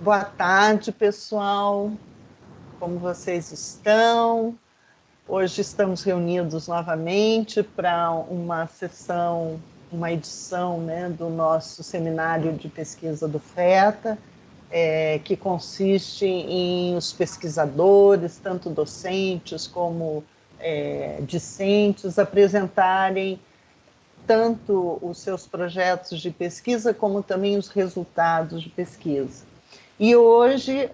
Boa tarde, pessoal. Como vocês estão? Hoje estamos reunidos novamente para uma sessão, uma edição, né, do nosso seminário de pesquisa do FETA, que consiste em os pesquisadores, tanto docentes como discentes, apresentarem tanto os seus projetos de pesquisa como também os resultados de pesquisa. E hoje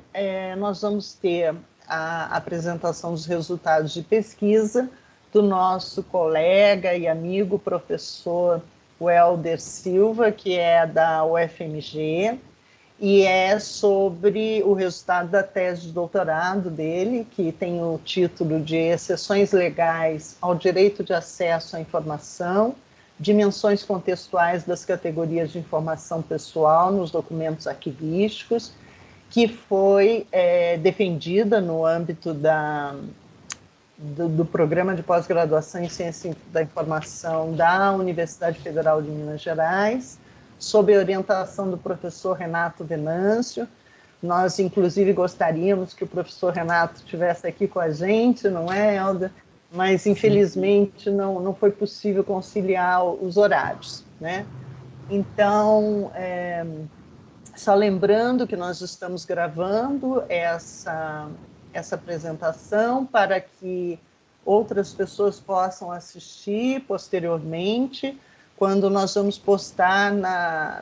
nós vamos ter a apresentação dos resultados de pesquisa do nosso colega e amigo professor Welder Silva, que é da UFMG, e é sobre o resultado da tese de doutorado dele, que tem o título de Exceções Legais ao Direito de Acesso à Informação, Dimensões Contextuais das Categorias de Informação Pessoal nos Documentos Arquivísticos, que foi defendida no âmbito do Programa de Pós-Graduação em Ciência da Informação da Universidade Federal de Minas Gerais, sob a orientação do professor Renato Venâncio. Nós, inclusive, gostaríamos que o professor Renato estivesse aqui com a gente, não é, Helder? Mas, infelizmente, não foi possível conciliar os horários, né? Então, só lembrando que nós estamos gravando essa apresentação para que outras pessoas possam assistir posteriormente, quando nós vamos postar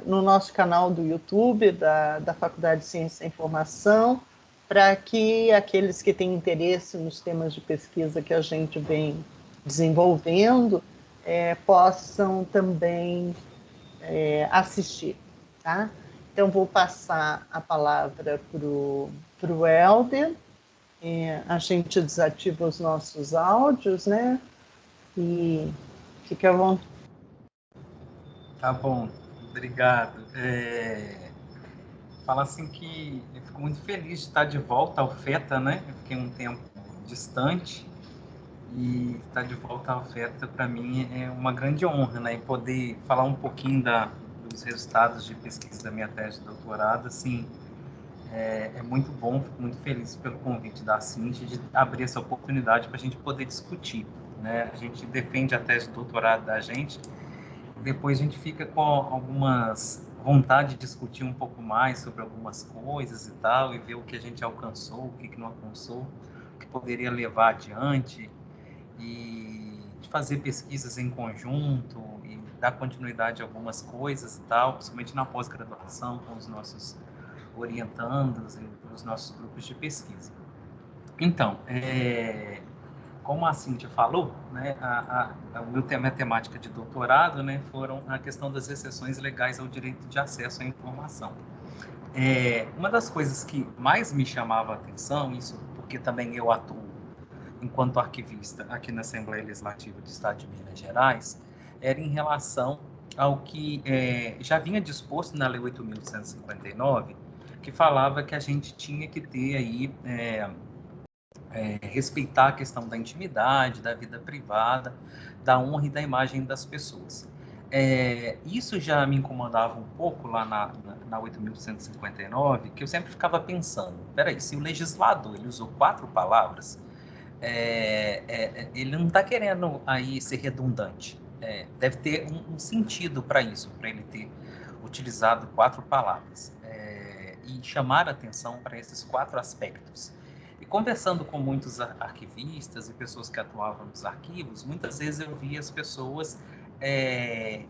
no nosso canal do YouTube da Faculdade de Ciência da Informação, para que aqueles que têm interesse nos temas de pesquisa que a gente vem desenvolvendo possam também assistir, tá? Então, vou passar a palavra para o Helder. A gente desativa os nossos áudios, né? E fique à vontade. Tá bom, obrigado. Fala assim que eu fico muito feliz de estar de volta ao FETA, né? Eu fiquei um tempo distante e estar de volta ao FETA, para mim, é uma grande honra, né? E poder falar um pouquinho dos resultados de pesquisa da minha tese de doutorado, assim, é muito bom, fico muito feliz pelo convite da Cintia de abrir essa oportunidade para a gente poder discutir, né? A gente defende a tese de doutorado da gente, depois a gente fica com algumas vontade de discutir um pouco mais sobre algumas coisas e tal, e ver o que a gente alcançou, o que não alcançou, o que poderia levar adiante, e de fazer pesquisas em conjunto e dar continuidade a algumas coisas e tal, principalmente na pós-graduação com os nossos orientandos e os nossos grupos de pesquisa. Então, como a Cíntia falou, né, minha temática de doutorado, né, foram a questão das exceções legais ao direito de acesso à informação. Uma das coisas que mais me chamava a atenção, isso porque também eu atuo enquanto arquivista aqui na Assembleia Legislativa do Estado de Minas Gerais, era em relação ao que já vinha disposto na Lei 8.159, que falava que a gente tinha que ter aí respeitar a questão da intimidade, da vida privada, da honra e da imagem das pessoas. Isso já me incomodava um pouco lá na 8.159, que eu sempre ficava pensando, peraí, se o legislador ele usou 4 palavras, ele não está querendo aí ser redundante. Deve ter um sentido para isso, para ele ter utilizado 4 palavras. E chamar a atenção para esses 4 aspectos. E conversando com muitos arquivistas e pessoas que atuavam nos arquivos, muitas vezes eu via as pessoas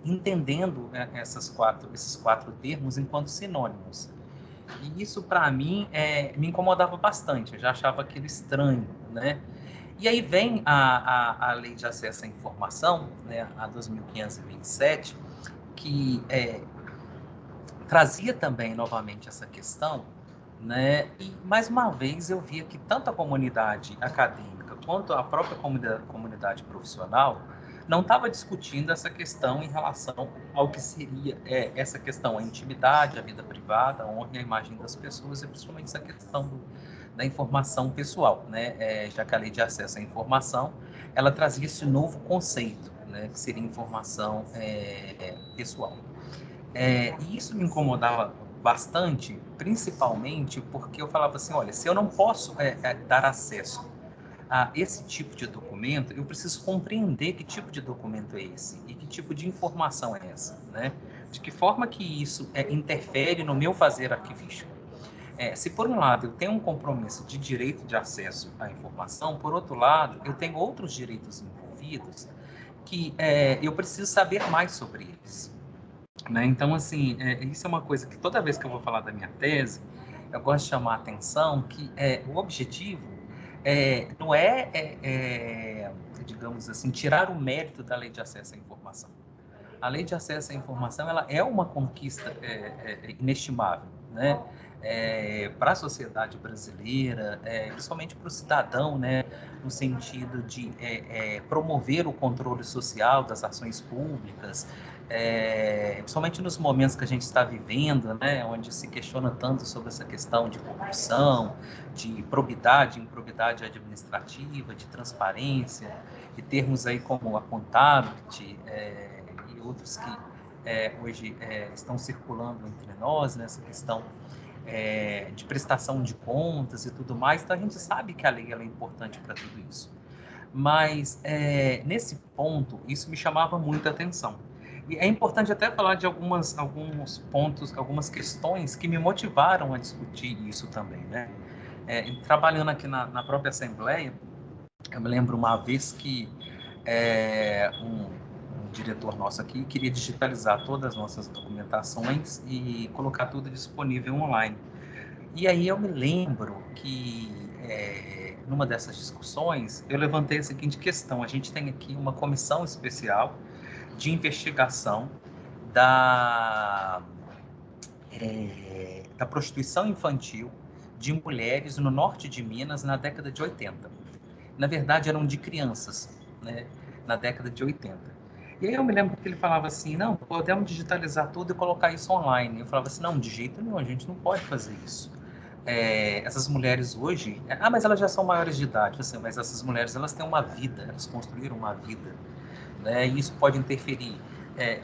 entendendo esses quatro termos enquanto sinônimos. E isso, para mim, me incomodava bastante. Eu já achava aquilo estranho, né? E aí vem a Lei de Acesso à Informação, né, a 2.527, que trazia também, novamente, essa questão, né? E, mais uma vez, eu via que tanto a comunidade acadêmica quanto a própria comunidade profissional não estava discutindo essa questão em relação ao que seria essa questão, a intimidade, a vida privada, a honra e a imagem das pessoas, e principalmente essa questão da informação pessoal, né? Já que a Lei de Acesso à Informação, ela trazia esse novo conceito, né? Que seria informação pessoal. E isso me incomodava bastante, principalmente porque eu falava assim, olha, se eu não posso dar acesso a esse tipo de documento, eu preciso compreender que tipo de documento é esse e que tipo de informação é essa, né? De que forma que isso interfere no meu fazer arquivístico. Se por um lado eu tenho um compromisso de direito de acesso à informação, por outro lado eu tenho outros direitos envolvidos que eu preciso saber mais sobre eles. Né? Então, assim, isso é uma coisa que toda vez que eu vou falar da minha tese, eu gosto de chamar a atenção que o objetivo não digamos assim, tirar o mérito da lei de acesso à informação. A lei de acesso à informação ela é uma conquista inestimável, né? Para a sociedade brasileira, principalmente para o cidadão, né? No sentido de promover o controle social das ações públicas, principalmente nos momentos que a gente está vivendo, né? Onde se questiona tanto sobre essa questão de corrupção, de probidade, improbidade administrativa, de transparência, de termos aí como a Contability, e outros que hoje estão circulando entre nós, nessa questão de prestação de contas e tudo mais. Então, a gente sabe que a lei ela é importante para tudo isso. Mas, nesse ponto, isso me chamava muita atenção. E é importante até falar de alguns pontos, algumas questões que me motivaram a discutir isso também, né? Trabalhando aqui na própria Assembleia, eu me lembro uma vez que um diretor nosso aqui queria digitalizar todas as nossas documentações e colocar tudo disponível online. E aí eu me lembro que, numa dessas discussões, eu levantei a seguinte questão. A gente tem aqui uma comissão especial de investigação da prostituição infantil de mulheres no norte de Minas na década de 80. Na verdade, eram de crianças, né, na década de 80. E aí eu me lembro que ele falava assim, não, podemos digitalizar tudo e colocar isso online. Eu falava assim, não, de jeito nenhum, a gente não pode fazer isso. Essas mulheres hoje, mas elas já são maiores de idade, assim, mas essas mulheres, elas têm uma vida, elas construíram uma vida, né, e isso pode interferir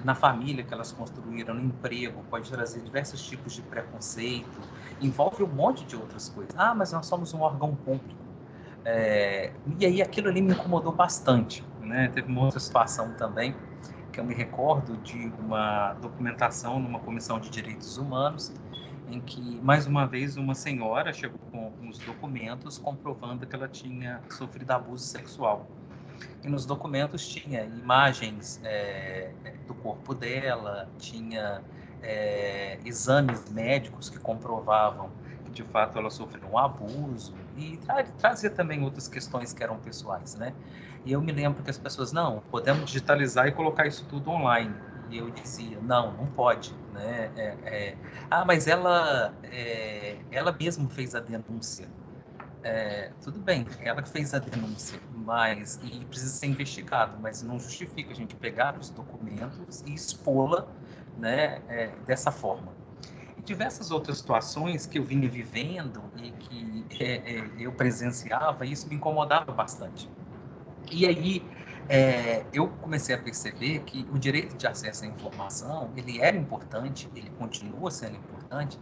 na família que elas construíram, no emprego, pode trazer diversos tipos de preconceito, envolve um monte de outras coisas. Mas nós somos um órgão público. E aí aquilo ali me incomodou bastante, né? Teve uma outra situação também que eu me recordo de uma documentação numa comissão de direitos humanos em que, mais uma vez, uma senhora chegou com uns documentos comprovando que ela tinha sofrido abuso sexual. E nos documentos tinha imagens do corpo dela, tinha exames médicos que comprovavam que, de fato, ela sofreu um abuso e trazia também outras questões que eram pessoais, né? E eu me lembro que as pessoas, não, podemos digitalizar e colocar isso tudo online. E eu dizia, não pode, né? Mas ela mesma fez a denúncia. Tudo bem, ela que fez a denúncia, e precisa ser investigado, mas não justifica a gente pegar os documentos e expô-la, né, dessa forma. E diversas outras situações que eu vinha vivendo e que eu presenciava, e isso me incomodava bastante. E aí eu comecei a perceber que o direito de acesso à informação, ele era importante, ele continua sendo importante,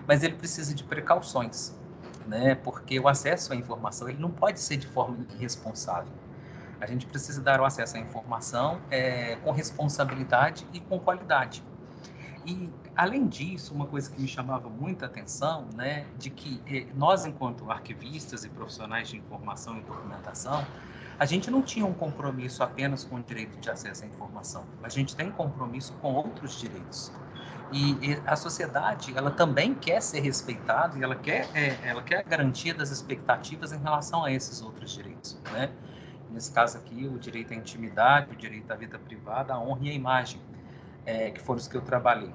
mas ele precisa de precauções, né? Porque o acesso à informação ele não pode ser de forma irresponsável. A gente precisa dar o acesso à informação com responsabilidade e com qualidade. E, além disso, uma coisa que me chamava muita atenção, né, de que nós, enquanto arquivistas e profissionais de informação e documentação, a gente não tinha um compromisso apenas com o direito de acesso à informação, a gente tem compromisso com outros direitos. E a sociedade, ela também quer ser respeitada e ela quer a garantia das expectativas em relação a esses outros direitos, né? Nesse caso aqui, o direito à intimidade, o direito à vida privada, a honra e a imagem, que foram os que eu trabalhei.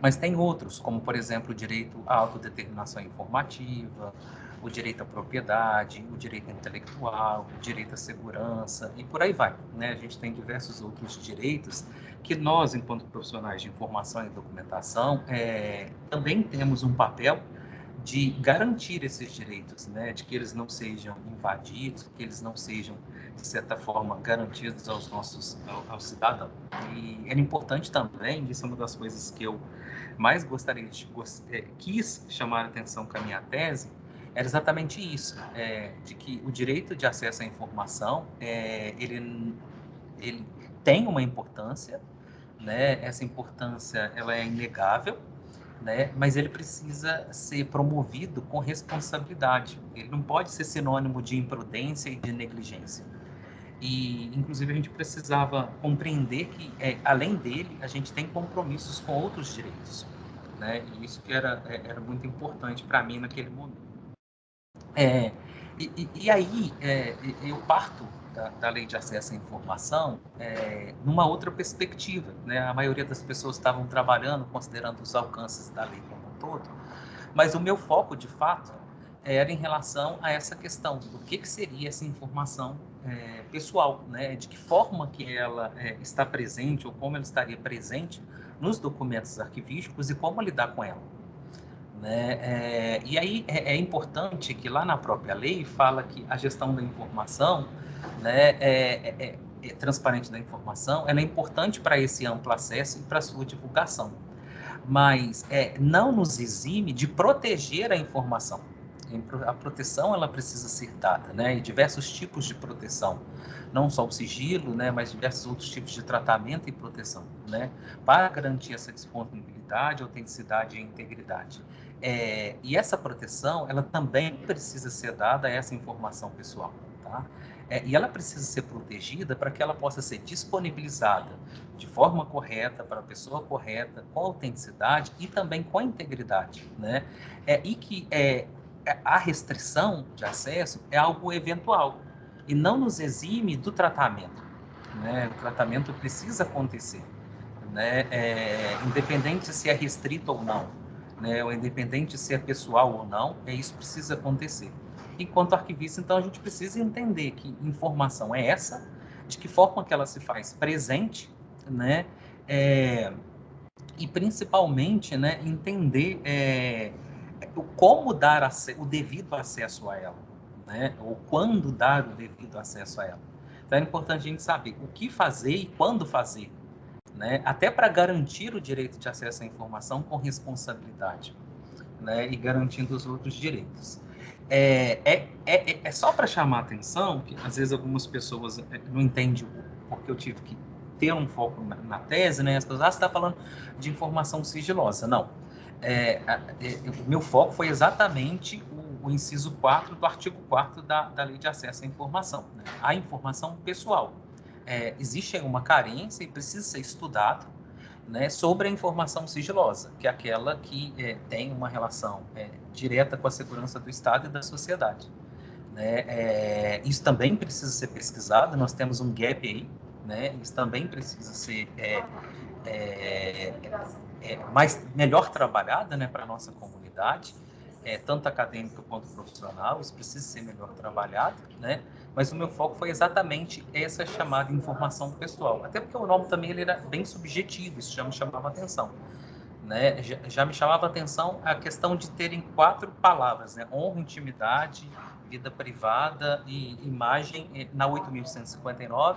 Mas tem outros, como, por exemplo, o direito à autodeterminação informativa, o direito à propriedade, o direito intelectual, o direito à segurança, e por aí vai, né? A gente tem diversos outros direitos que nós, enquanto profissionais de informação e documentação, também temos um papel de garantir esses direitos, né, de que eles não sejam invadidos, que eles não sejam, de certa forma, garantidos aos cidadãos. E era importante também, isso é uma das coisas que eu mais quis chamar a atenção com a minha tese, era exatamente isso, de que o direito de acesso à informação, ele tem uma importância, né, essa importância ela é inegável, né? Mas ele precisa ser promovido com responsabilidade. Ele não pode ser sinônimo de imprudência e de negligência. E, inclusive, a gente precisava compreender que, além dele, a gente tem compromissos com outros direitos, né? E isso que era muito importante para mim naquele momento. E aí, eu parto da Lei de Acesso à Informação numa outra perspectiva, né? A maioria das pessoas estavam trabalhando, considerando os alcances da lei como um todo, mas o meu foco, de fato, era em relação a essa questão do que seria essa informação pessoal, né? De que forma que ela está presente ou como ela estaria presente nos documentos arquivísticos e como lidar com ela. Né? E aí é importante que lá na própria lei fala que a gestão da informação, né, transparente da informação, ela é importante para esse amplo acesso e para a sua divulgação, mas não nos exime de proteger a informação. A proteção ela precisa ser dada, né? E diversos tipos de proteção, não só o sigilo, né? Mas diversos outros tipos de tratamento e proteção, né? Para garantir essa disponibilidade, autenticidade e integridade. E essa proteção ela também precisa ser dada a essa informação pessoal, tá? E ela precisa ser protegida para que ela possa ser disponibilizada de forma correta, para a pessoa correta, com autenticidade e também com integridade, né? E que a restrição de acesso é algo eventual e não nos exime do tratamento, né? O tratamento precisa acontecer, né? Independente se é restrito ou não, né? Ou independente se é pessoal ou não, isso precisa acontecer. Enquanto arquivista, então, a gente precisa entender que informação é essa, de que forma que ela se faz presente, né? E principalmente, né, entender como dar o devido acesso a ela, né? Ou quando dar o devido acesso a ela. Então é importante a gente saber o que fazer e quando fazer, né? Até para garantir o direito de acesso à informação com responsabilidade, né? E garantindo os outros direitos. É só para chamar a atenção que às vezes algumas pessoas não entendem porque eu tive que ter um foco na tese, né? As pessoas, você está falando de informação sigilosa. Não. O meu foco foi exatamente o inciso 4 do artigo 4º da Lei de Acesso à Informação, né? A informação pessoal. Existe uma carência e precisa ser estudado, né, sobre a informação sigilosa, que é aquela que tem uma relação direta com a segurança do Estado e da sociedade. Né? Isso também precisa ser pesquisado, nós temos um gap aí, né? Isso também precisa ser melhor trabalhada, né, para a nossa comunidade, tanto acadêmica quanto profissional, isso precisa ser melhor trabalhado, né? Mas o meu foco foi exatamente essa chamada informação pessoal, até porque o nome também ele era bem subjetivo, isso já me chamava atenção, né? Já me chamava atenção a questão de terem 4 palavras, né? Honra, intimidade, vida privada e imagem na 8.159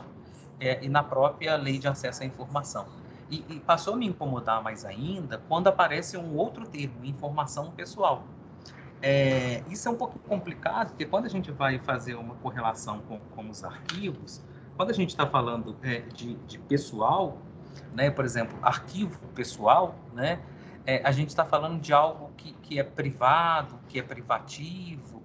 e na própria Lei de Acesso à Informação. E passou a me incomodar mais ainda quando aparece um outro termo, informação pessoal. Isso é um pouco complicado, porque quando a gente vai fazer uma correlação com os arquivos, quando a gente está falando de pessoal, né, por exemplo, arquivo pessoal, né, a gente está falando de algo que é privado, que é privativo,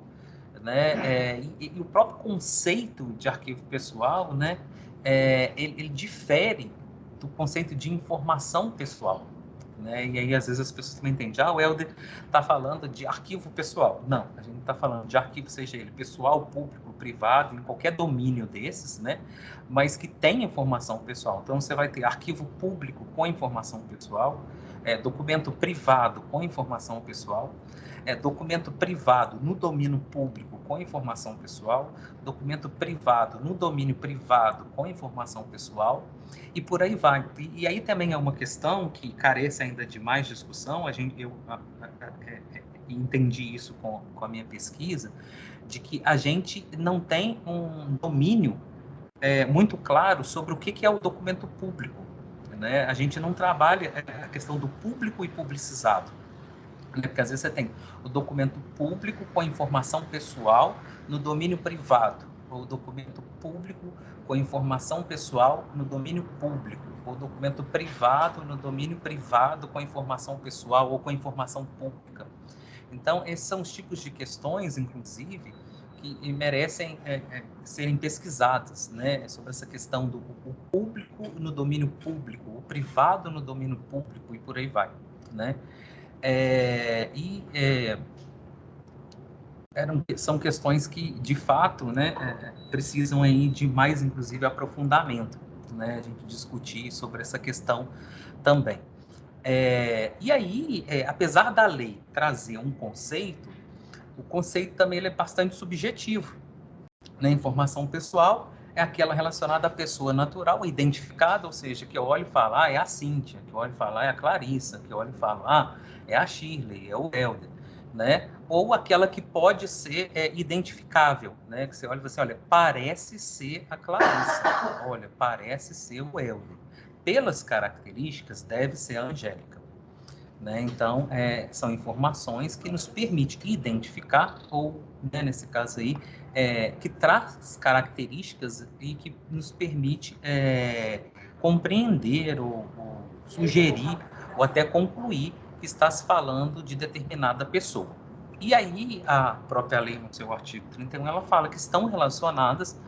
né, e o próprio conceito de arquivo pessoal, né, ele difere do conceito de informação pessoal, né? E aí às vezes as pessoas também entendem, o Helder está falando de arquivo pessoal. Não, a gente está falando de arquivo, seja ele pessoal, público, privado, em qualquer domínio desses, né? Mas que tem informação pessoal. Então você vai ter arquivo público com informação pessoal, documento privado com informação pessoal, documento privado no domínio público com informação pessoal, documento privado no domínio privado com informação pessoal, e por aí vai. E aí também é uma questão que carece ainda de mais discussão. e entendi isso com a minha pesquisa, de que a gente não tem um domínio muito claro sobre o que é o documento público, né? A gente não trabalha a questão do público e publicizado, né? Porque às vezes você tem o documento público com a informação pessoal no domínio privado, ou o documento público com a informação pessoal no domínio público, ou o documento privado no domínio privado com a informação pessoal ou com a informação pública. Então, esses são os tipos de questões, inclusive, que merecem serem pesquisadas, né, sobre essa questão do público no domínio público, o privado no domínio público e por aí vai, né? São questões que, de fato, né, precisam aí de mais, inclusive, aprofundamento, né, a gente discutir sobre essa questão também. E aí, apesar da lei trazer um conceito, o conceito também ele é bastante subjetivo, né? Informação pessoal é aquela relacionada à pessoa natural, identificada, ou seja, que eu olho e falo, é a Cíntia, que eu olho e falo, é a Clarissa, que eu olho e falo, é a Shirley, é o Helder, né? Ou aquela que pode ser identificável, né? Que você olha e fala assim, olha, parece ser a Clarissa, olha, parece ser o Helder. Pelas características, deve ser a Angélica. Né? Então, são informações que nos permitem identificar, ou, né, nesse caso aí, que traz características e que nos permite compreender ou sugerir ou até concluir que está se falando de determinada pessoa. E aí, a própria lei, no seu artigo 31, ela fala que estão relacionadas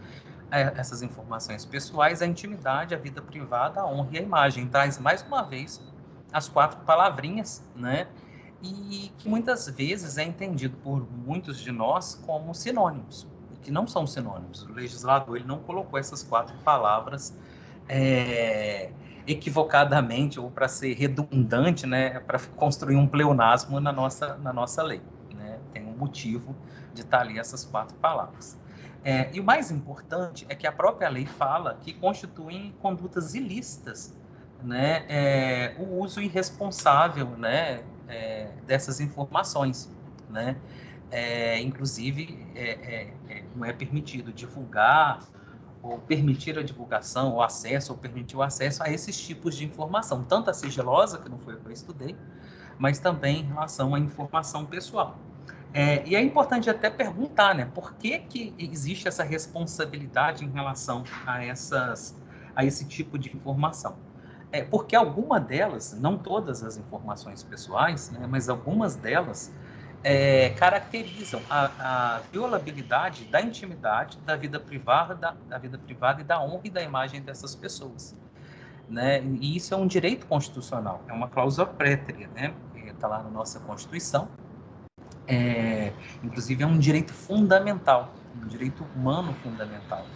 essas informações pessoais à intimidade, à vida privada, à honra e à imagem. Traz, mais uma vez, as 4 palavrinhas, né? E que muitas vezes é entendido por muitos de nós como sinônimos, e que não são sinônimos. O legislador ele não colocou essas 4 palavras equivocadamente ou para ser redundante, né? Para construir um pleonasmo na nossa lei, né? Tem um motivo de estar ali essas 4 palavras. E o mais importante é que a própria lei fala que constituem condutas ilícitas, né, o uso irresponsável, né, dessas informações, né? Inclusive, não é permitido divulgar ou permitir a divulgação, o acesso, ou permitir o acesso a esses tipos de informação, tanto a sigilosa, que não foi o que eu estudei, mas também em relação à informação pessoal. E é importante até perguntar, né, por que existe essa responsabilidade em relação a esse tipo de informação? Porque alguma delas, não todas as informações pessoais, né, mas algumas delas caracterizam a violabilidade da intimidade, da vida privada e da honra e da imagem dessas pessoas, né? E isso é um direito constitucional, é uma cláusula pétrea, né? Está lá na nossa Constituição. Inclusive é um direito fundamental, um direito humano fundamental,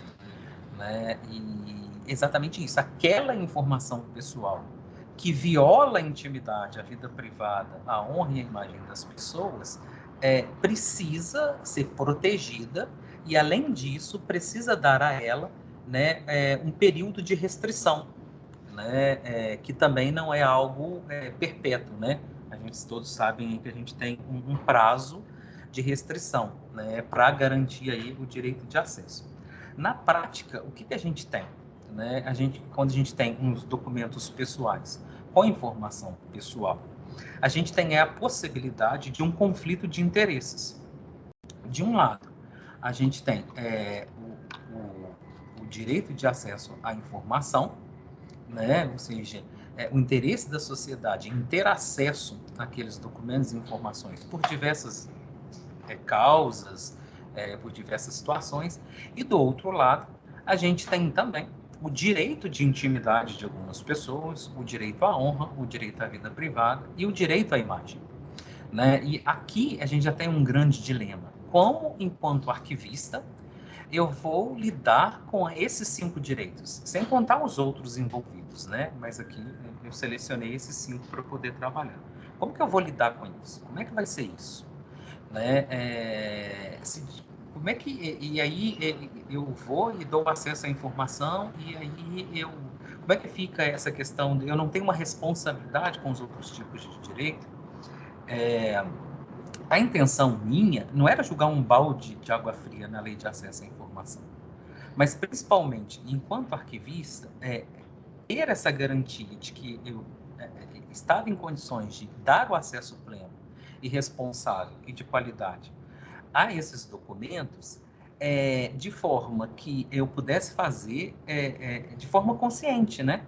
né? E exatamente isso, aquela informação pessoal que viola a intimidade, a vida privada, a honra e a imagem das pessoas, precisa ser protegida e, além disso, precisa dar a ela, né, um período de restrição, né, que também não é algo perpétuo, né? A gente todos sabem que a gente tem um prazo de restrição, né, para garantir aí o direito de acesso. Na prática, o que a gente tem? Né? Quando a gente tem uns documentos pessoais com informação pessoal, a gente tem a possibilidade de um conflito de interesses. De um lado, a gente tem o direito de acesso à informação, né? Ou seja, o interesse da sociedade em ter acesso àqueles documentos e informações por diversas causas, por diversas situações, e do outro lado, a gente tem também o direito de intimidade de algumas pessoas, o direito à honra, o direito à vida privada e o direito à imagem, né? E aqui a gente já tem um grande dilema. Como, enquanto arquivista, eu vou lidar com esses 5 direitos, sem contar os outros envolvidos, né? Mas aqui eu selecionei esses 5 para poder trabalhar. Como que eu vou lidar com isso? Como é que vai ser isso? Né? Como é que e aí eu vou e dou acesso à informação e aí como é que fica essa questão de eu não tenho uma responsabilidade com os outros tipos de direito? a intenção minha não era jogar um balde de água fria na lei de acesso à informação, mas principalmente, enquanto arquivista, ter essa garantia de que eu estava em condições de dar o acesso pleno e responsável e de qualidade a esses documentos, de forma que eu pudesse fazer de forma consciente, né?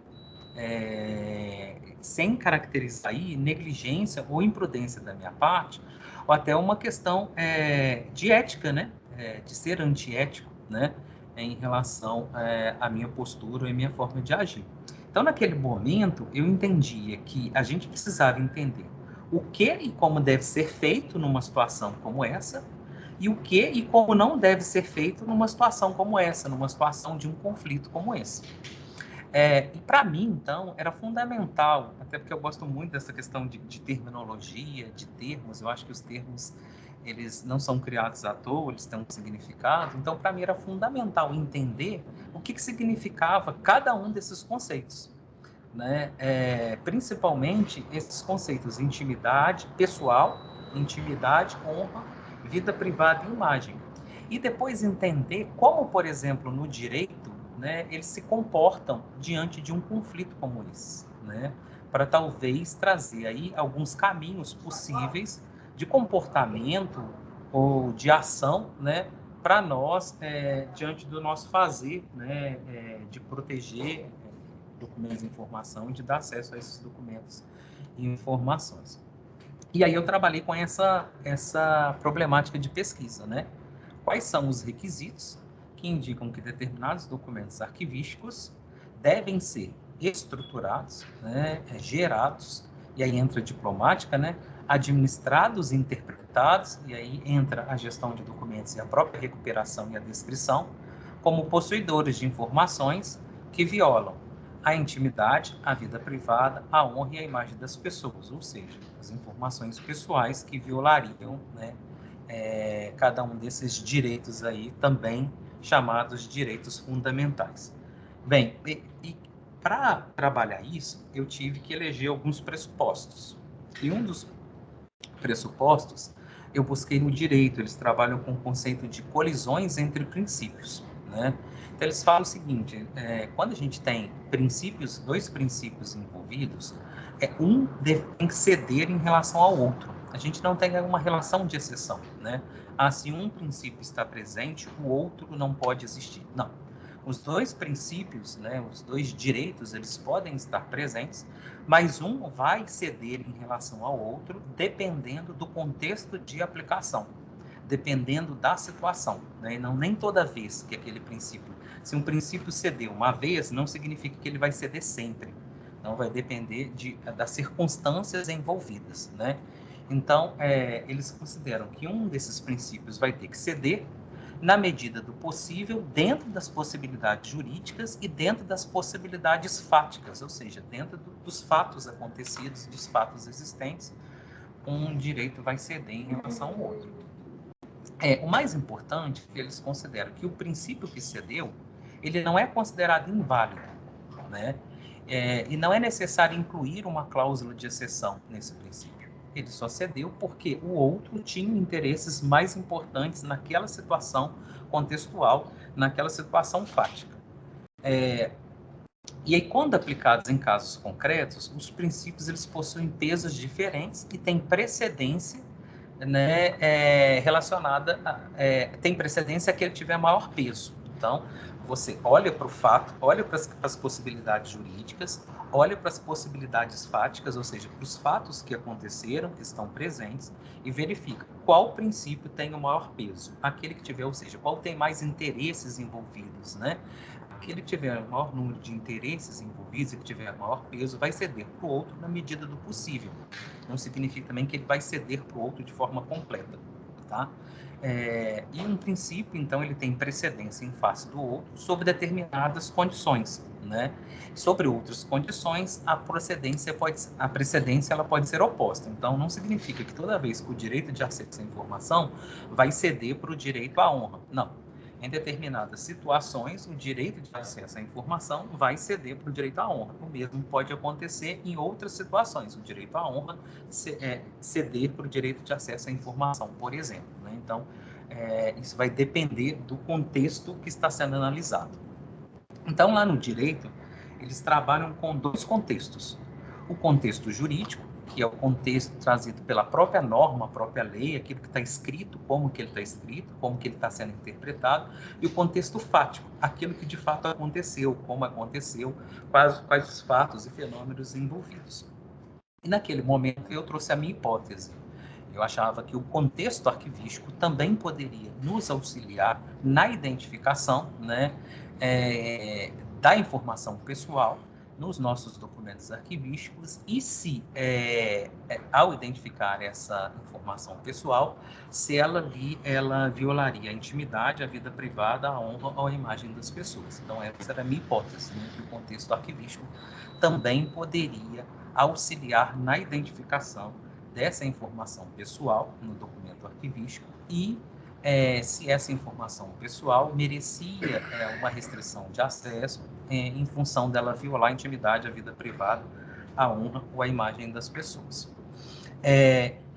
Sem caracterizar aí negligência ou imprudência da minha parte, ou até uma questão de ética, né? De ser antiético, né? Em relação à minha postura e minha forma de agir. Então, naquele momento, eu entendia que a gente precisava entender o que e como deve ser feito numa situação como essa, e o que e como não deve ser feito numa situação como essa, numa situação de um conflito como esse. E para mim, então, era fundamental, até porque eu gosto muito dessa questão de terminologia, de termos. Eu acho que os termos, eles não são criados à toa, eles têm um significado. Então, para mim, era fundamental entender o que significava cada um desses conceitos, né? Principalmente esses conceitos: intimidade pessoal, intimidade, honra, vida privada e imagem. E depois entender como, por exemplo, no direito, né, eles se comportam diante de um conflito como esse, né? Para talvez trazer aí alguns caminhos possíveis de comportamento ou de ação, né, para nós, diante do nosso fazer, né, de proteger documentos de informação e de dar acesso a esses documentos e informações. E aí eu trabalhei com essa problemática de pesquisa, né? Quais são os requisitos que indicam que determinados documentos arquivísticos devem ser estruturados, né, gerados, e aí entra a diplomática, né, administrados e interpretados, e aí entra a gestão de documentos e a própria recuperação e a descrição, como possuidores de informações que violam a intimidade, a vida privada, a honra e a imagem das pessoas, ou seja, as informações pessoais que violariam, né, cada um desses direitos aí, também chamados direitos fundamentais. Bem, e para trabalhar isso, eu tive que eleger alguns pressupostos. E um dos pressupostos eu busquei no direito. Eles trabalham com o conceito de colisões entre princípios, né? Então, eles falam o seguinte: quando a gente tem princípios, dois princípios envolvidos, um tem que ceder em relação ao outro. A gente não tem uma relação de exceção, né? Se um princípio está presente, o outro não pode existir. Não. Os dois princípios, né, os dois direitos, eles podem estar presentes, mas um vai ceder em relação ao outro dependendo do contexto de aplicação, dependendo da situação, né? E não nem toda vez que aquele princípio, se um princípio cedeu uma vez, não significa que ele vai ceder sempre. Não, vai depender das circunstâncias envolvidas, né? Então, eles consideram que um desses princípios vai ter que ceder na medida do possível, dentro das possibilidades jurídicas e dentro das possibilidades fáticas, ou seja, dentro dos fatos acontecidos, dos fatos existentes, um direito vai ceder em relação ao outro. O mais importante é que eles consideram que o princípio que cedeu, ele não é considerado inválido, né? E não é necessário incluir uma cláusula de exceção nesse princípio. Ele só cedeu porque o outro tinha interesses mais importantes naquela situação contextual, naquela situação fática. E aí, quando aplicados em casos concretos, os princípios eles possuem pesos diferentes e têm precedência, né, relacionada tem precedência a que ele tiver maior peso. Então, você olha para o fato, olha para as possibilidades jurídicas, olha para as possibilidades fáticas, ou seja, para os fatos que aconteceram, que estão presentes, e verifica qual princípio tem o maior peso. Aquele que tiver, ou seja, qual tem mais interesses envolvidos, né? Aquele que tiver o maior número de interesses envolvidos e que tiver maior peso vai ceder para o outro na medida do possível. Não significa também que ele vai ceder para o outro de forma completa, tá? E um princípio, então, ele tem precedência em face do outro sob determinadas condições, né? Sobre outras condições, a precedência ela pode ser oposta. Então, não significa que toda vez que o direito de acesso à informação vai ceder para o direito à honra. Não. em determinadas situações, o direito de acesso à informação vai ceder para o direito à honra. O mesmo pode acontecer em outras situações, o direito à honra ceder para o direito de acesso à informação, por exemplo, né? Então, isso vai depender do contexto que está sendo analisado. Então, lá no direito, eles trabalham com dois contextos. O contexto jurídico, que é o contexto trazido pela própria norma, a própria lei, aquilo que está escrito, como que ele está escrito, como que ele está sendo interpretado, e o contexto fático, aquilo que de fato aconteceu, como aconteceu, quais os fatos e fenômenos envolvidos. E naquele momento eu trouxe a minha hipótese. Eu achava que o contexto arquivístico também poderia nos auxiliar na identificação, né, da informação pessoal nos nossos documentos arquivísticos e se, ao identificar essa informação pessoal, se ela violaria a intimidade, a vida privada, a honra ou a imagem das pessoas. Então, essa era a minha hipótese, né, que o contexto arquivístico também poderia auxiliar na identificação dessa informação pessoal no documento arquivístico e se essa informação pessoal merecia uma restrição de acesso em função dela violar a intimidade, a vida privada, a honra ou a imagem das pessoas.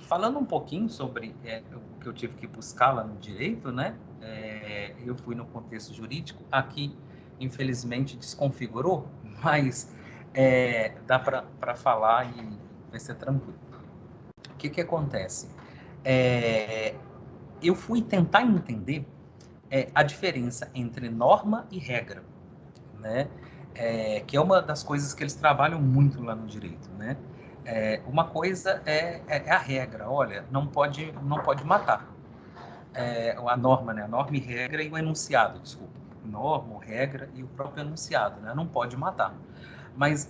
Falando um pouquinho sobre o que eu tive que buscar lá no direito, né? Eu fui no contexto jurídico, aqui infelizmente desconfigurou, mas dá para falar e vai ser tranquilo. O que acontece? Eu fui tentar entender a diferença entre norma e regra, né? Que é uma das coisas que eles trabalham muito lá no direito, né? Uma coisa é a regra, olha, não pode matar. A norma, né? A norma e regra e o enunciado, desculpa. Norma, regra e o próprio enunciado, né? Não pode matar. Mas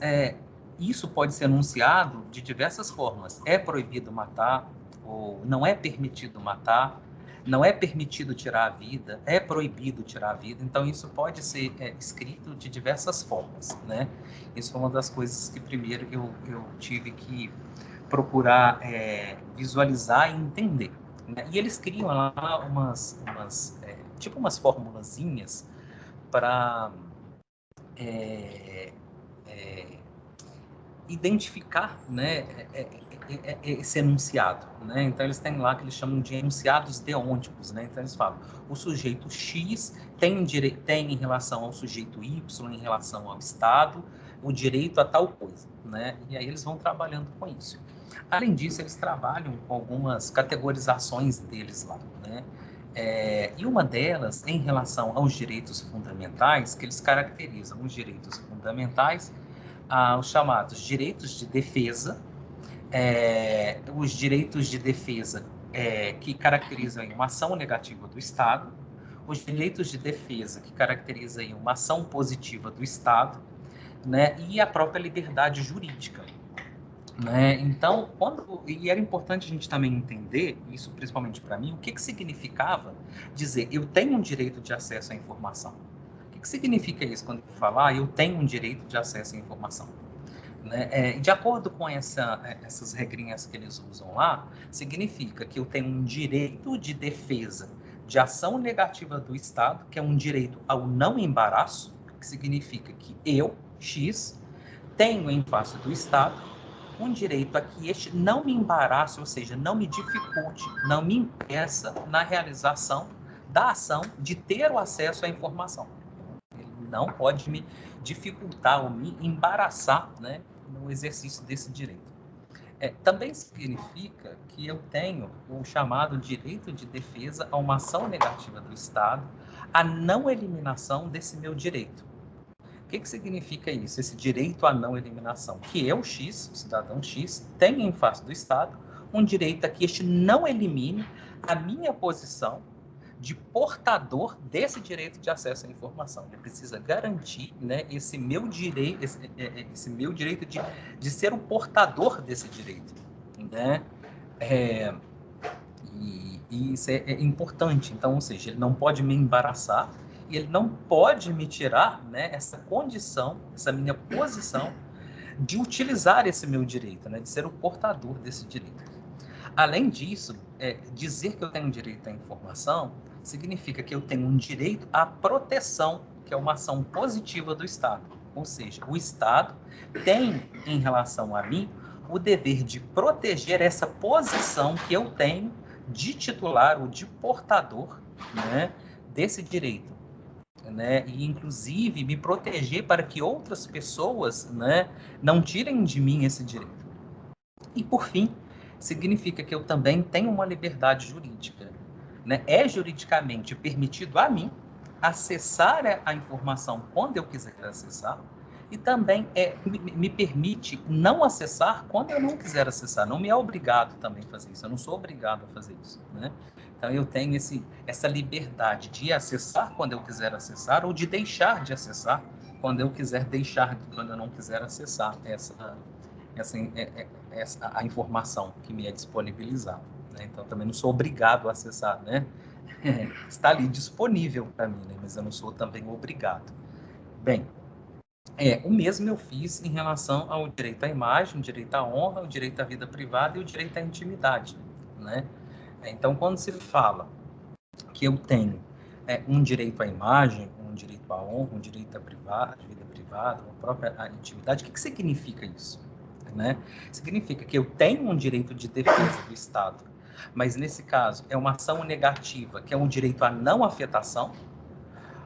isso pode ser enunciado de diversas formas. É proibido matar, ou não é permitido matar, não é permitido tirar a vida, é proibido tirar a vida. Então, isso pode ser escrito de diversas formas, né? Isso foi uma das coisas que primeiro eu tive que procurar visualizar e entender, né? E eles criam lá tipo umas formulazinhas para identificar, né, esse enunciado, né? Então eles têm lá que eles chamam de enunciados deônticos, né? Então eles falam: o sujeito X tem em relação ao sujeito Y, em relação ao Estado, o direito a tal coisa, né? E aí eles vão trabalhando com isso. Além disso, eles trabalham com algumas categorizações deles lá, né? E uma delas, em relação aos direitos fundamentais, que eles caracterizam os direitos fundamentais, os chamados direitos de defesa, os direitos de defesa que caracterizam uma ação negativa do Estado, os direitos de defesa que caracterizam uma ação positiva do Estado, né, e a própria liberdade jurídica. Né? Então, e era importante a gente também entender, isso principalmente para mim, o que significava dizer eu tenho um direito de acesso à informação. O que significa isso quando eu falar eu tenho um direito de acesso à informação? Né? De acordo com essas regrinhas que eles usam lá, significa que eu tenho um direito de defesa de ação negativa do Estado, que é um direito ao não embaraço, que significa que eu, X, tenho em face do Estado um direito a que este não me embarace, ou seja, não me dificulte, não me impeça na realização da ação de ter o acesso à informação. Ele não pode me dificultar ou me embaraçar, né, no exercício desse direito. Também significa que eu tenho o chamado direito de defesa a uma ação negativa do Estado, a não eliminação desse meu direito. O que significa isso? Esse direito à não eliminação. Que eu, X, o cidadão X, tenho em face do Estado um direito a que este não elimine a minha posição de portador desse direito de acesso à informação. Ele precisa garantir, né, esse meu direito de ser o portador desse direito. Né? E isso é importante. Então, ou seja, ele não pode me embaraçar, e ele não pode me tirar, né, essa condição, essa minha posição de utilizar esse meu direito, né, de ser o portador desse direito. Além disso, dizer que eu tenho direito à informação significa que eu tenho um direito à proteção, que é uma ação positiva do Estado. Ou seja, o Estado tem, em relação a mim, o dever de proteger essa posição que eu tenho de titular ou de portador, né, desse direito, né, e inclusive me proteger para que outras pessoas, né, não tirem de mim esse direito. E por fim, significa que eu também tenho uma liberdade jurídica, né? É juridicamente permitido a mim acessar a informação quando eu quiser acessar, e também me permite não acessar quando eu não quiser acessar. Não me é obrigado também a fazer isso. Eu não sou obrigado a fazer isso, né? Então eu tenho essa liberdade de acessar quando eu quiser acessar, ou de deixar de acessar quando eu quiser deixar, quando eu não quiser acessar a informação que me é disponibilizada, né? Então também não sou obrigado a acessar, né? Está ali disponível para mim, né? Mas eu não sou também obrigado. Bem, o mesmo eu fiz em relação ao direito à imagem, o direito à honra, o direito à vida privada e o direito à intimidade, né? Então, quando se fala que eu tenho um direito à imagem, um direito à honra, um direito à vida privada, a própria intimidade, o que significa isso? Né? Significa que eu tenho um direito de defesa do Estado, mas nesse caso é uma ação negativa, que é um direito à não afetação,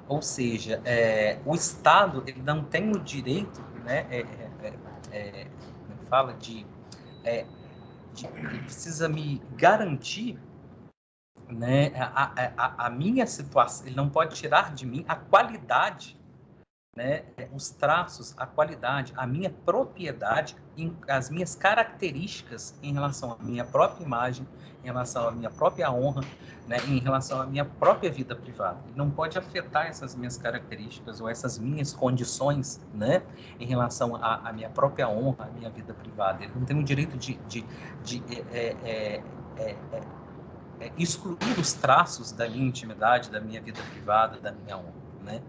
ou seja, o Estado ele não tem o direito, né, fala de ele precisa me garantir, né, a minha situação, ele não pode tirar de mim a qualidade, né, os traços, a qualidade, a minha propriedade, as minhas características em relação à minha própria imagem, em relação à minha própria honra, né, em relação à minha própria vida privada. Ele não pode afetar essas minhas características ou essas minhas condições, né, em relação à minha própria honra, à minha vida privada. Ele não tem o direito de excluir os traços da minha intimidade, da minha vida privada, da minha honra, né?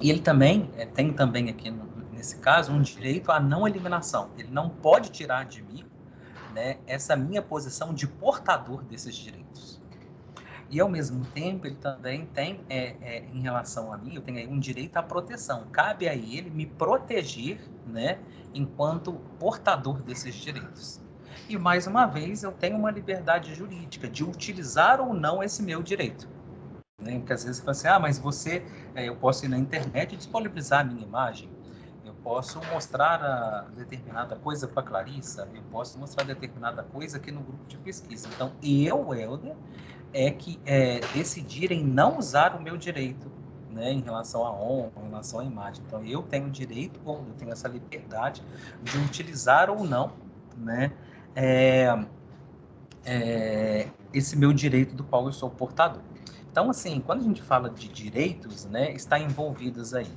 E ele também tem também aqui, nesse caso, um direito à não eliminação. Ele não pode tirar de mim, né, essa minha posição de portador desses direitos. E, ao mesmo tempo, ele também tem, em relação a mim, eu tenho aí um direito à proteção. Cabe a ele me proteger, né, enquanto portador desses direitos. E, mais uma vez, eu tenho uma liberdade jurídica de utilizar ou não esse meu direito. Né? Porque às vezes você fala assim, mas eu posso ir na internet e disponibilizar a minha imagem, eu posso mostrar determinada coisa para a Clarissa, eu posso mostrar determinada coisa aqui no grupo de pesquisa. Então, eu, Helder, que decidir em não usar o meu direito, né, em relação à honra, em relação à imagem. Então, eu tenho o direito, ou eu tenho essa liberdade de utilizar ou não, né, esse meu direito do qual eu sou portador. Então, assim, quando a gente fala de direitos, né, está envolvidas aí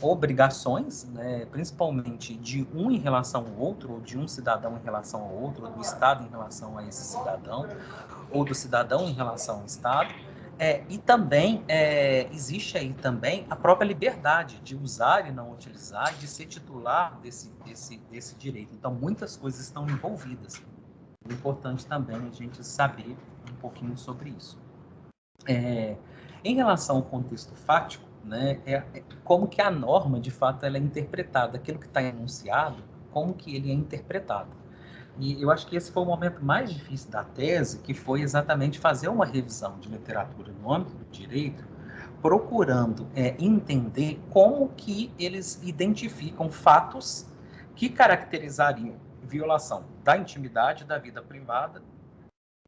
obrigações, né, principalmente de um em relação ao outro, ou de um cidadão em relação ao outro, ou do Estado em relação a esse cidadão, ou do cidadão em relação ao Estado. E também existe aí também a própria liberdade de usar e não utilizar, de ser titular desse direito. Então, muitas coisas estão envolvidas. É importante também a gente saber um pouquinho sobre isso. Em relação ao contexto fático, né, como que a norma, de fato, ela é interpretada, aquilo que está enunciado, como que ele é interpretado. E eu acho que esse foi o momento mais difícil da tese, que foi exatamente fazer uma revisão de literatura no âmbito do direito, procurando entender como que eles identificam fatos que caracterizariam violação da intimidade, da vida privada,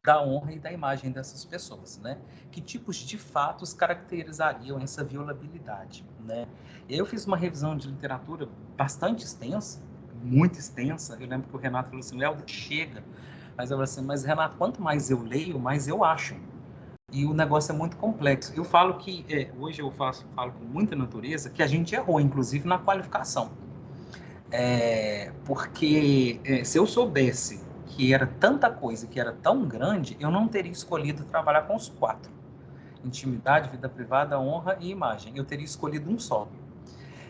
da honra e da imagem dessas pessoas, né? Que tipos de fatos caracterizariam essa violabilidade, né? Eu fiz uma revisão de literatura bastante extensa, muito extensa. Eu lembro que o Renato falou assim, Léo, chega. Mas eu falei assim, mas Renato, quanto mais eu leio, mais eu acho. E o negócio é muito complexo. Eu falo que, hoje eu falo com muita natureza, que a gente errou, inclusive, na qualificação. Porque se eu soubesse que era tanta coisa, que era tão grande, eu não teria escolhido trabalhar com os 4. Intimidade, vida privada, honra e imagem. Eu teria escolhido um só.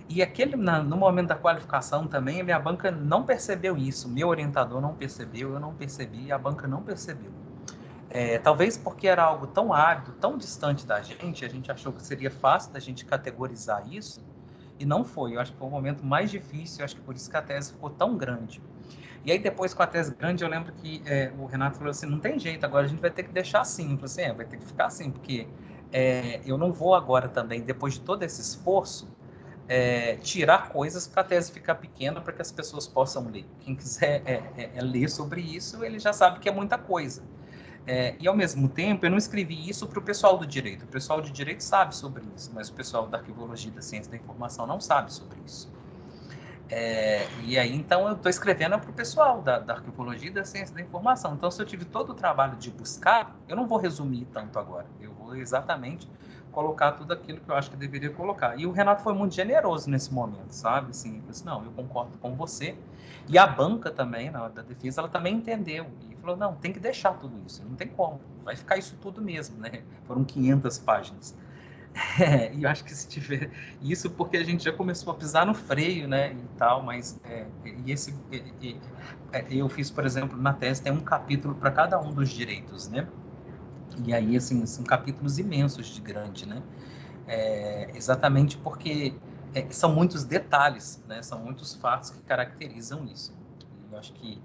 E no momento da qualificação também, a minha banca não percebeu isso. Meu orientador não percebeu, eu não percebi, a banca não percebeu. Talvez porque era algo tão árido, tão distante da gente, a gente achou que seria fácil da gente categorizar isso, e não foi. Eu acho que foi o momento mais difícil, eu acho que por isso que a tese ficou tão grande. E aí depois com a tese grande, eu lembro que o Renato falou assim, não tem jeito, agora a gente vai ter que deixar assim. Eu falei assim, vai ter que ficar assim, porque eu não vou agora também, depois de todo esse esforço, tirar coisas para a tese ficar pequena para que as pessoas possam ler. Quem quiser ler sobre isso, ele já sabe que é muita coisa. E, ao mesmo tempo, eu não escrevi isso para o pessoal do direito. O pessoal de direito sabe sobre isso, mas o pessoal da arquivologia da ciência da informação não sabe sobre isso. E aí, então, eu estou escrevendo para o pessoal da arquivologia da ciência da informação. Então, se eu tive todo o trabalho de buscar, eu não vou resumir tanto agora. Eu vou exatamente colocar tudo aquilo que eu acho que deveria colocar. E o Renato foi muito generoso nesse momento, sabe? Assim, ele disse, não, eu concordo com você. E a banca também, na hora da defesa, ela também entendeu. E falou, não, tem que deixar tudo isso. Não tem como. Vai ficar isso tudo mesmo, né? Foram 500 páginas. E eu acho que se tiver isso porque a gente já começou a pisar no freio, né, e tal, mas eu fiz, por exemplo, na tese tem um capítulo para cada um dos direitos, né, e aí, assim, são capítulos imensos de grande, né, exatamente porque são muitos detalhes, né, são muitos fatos que caracterizam isso. E eu acho que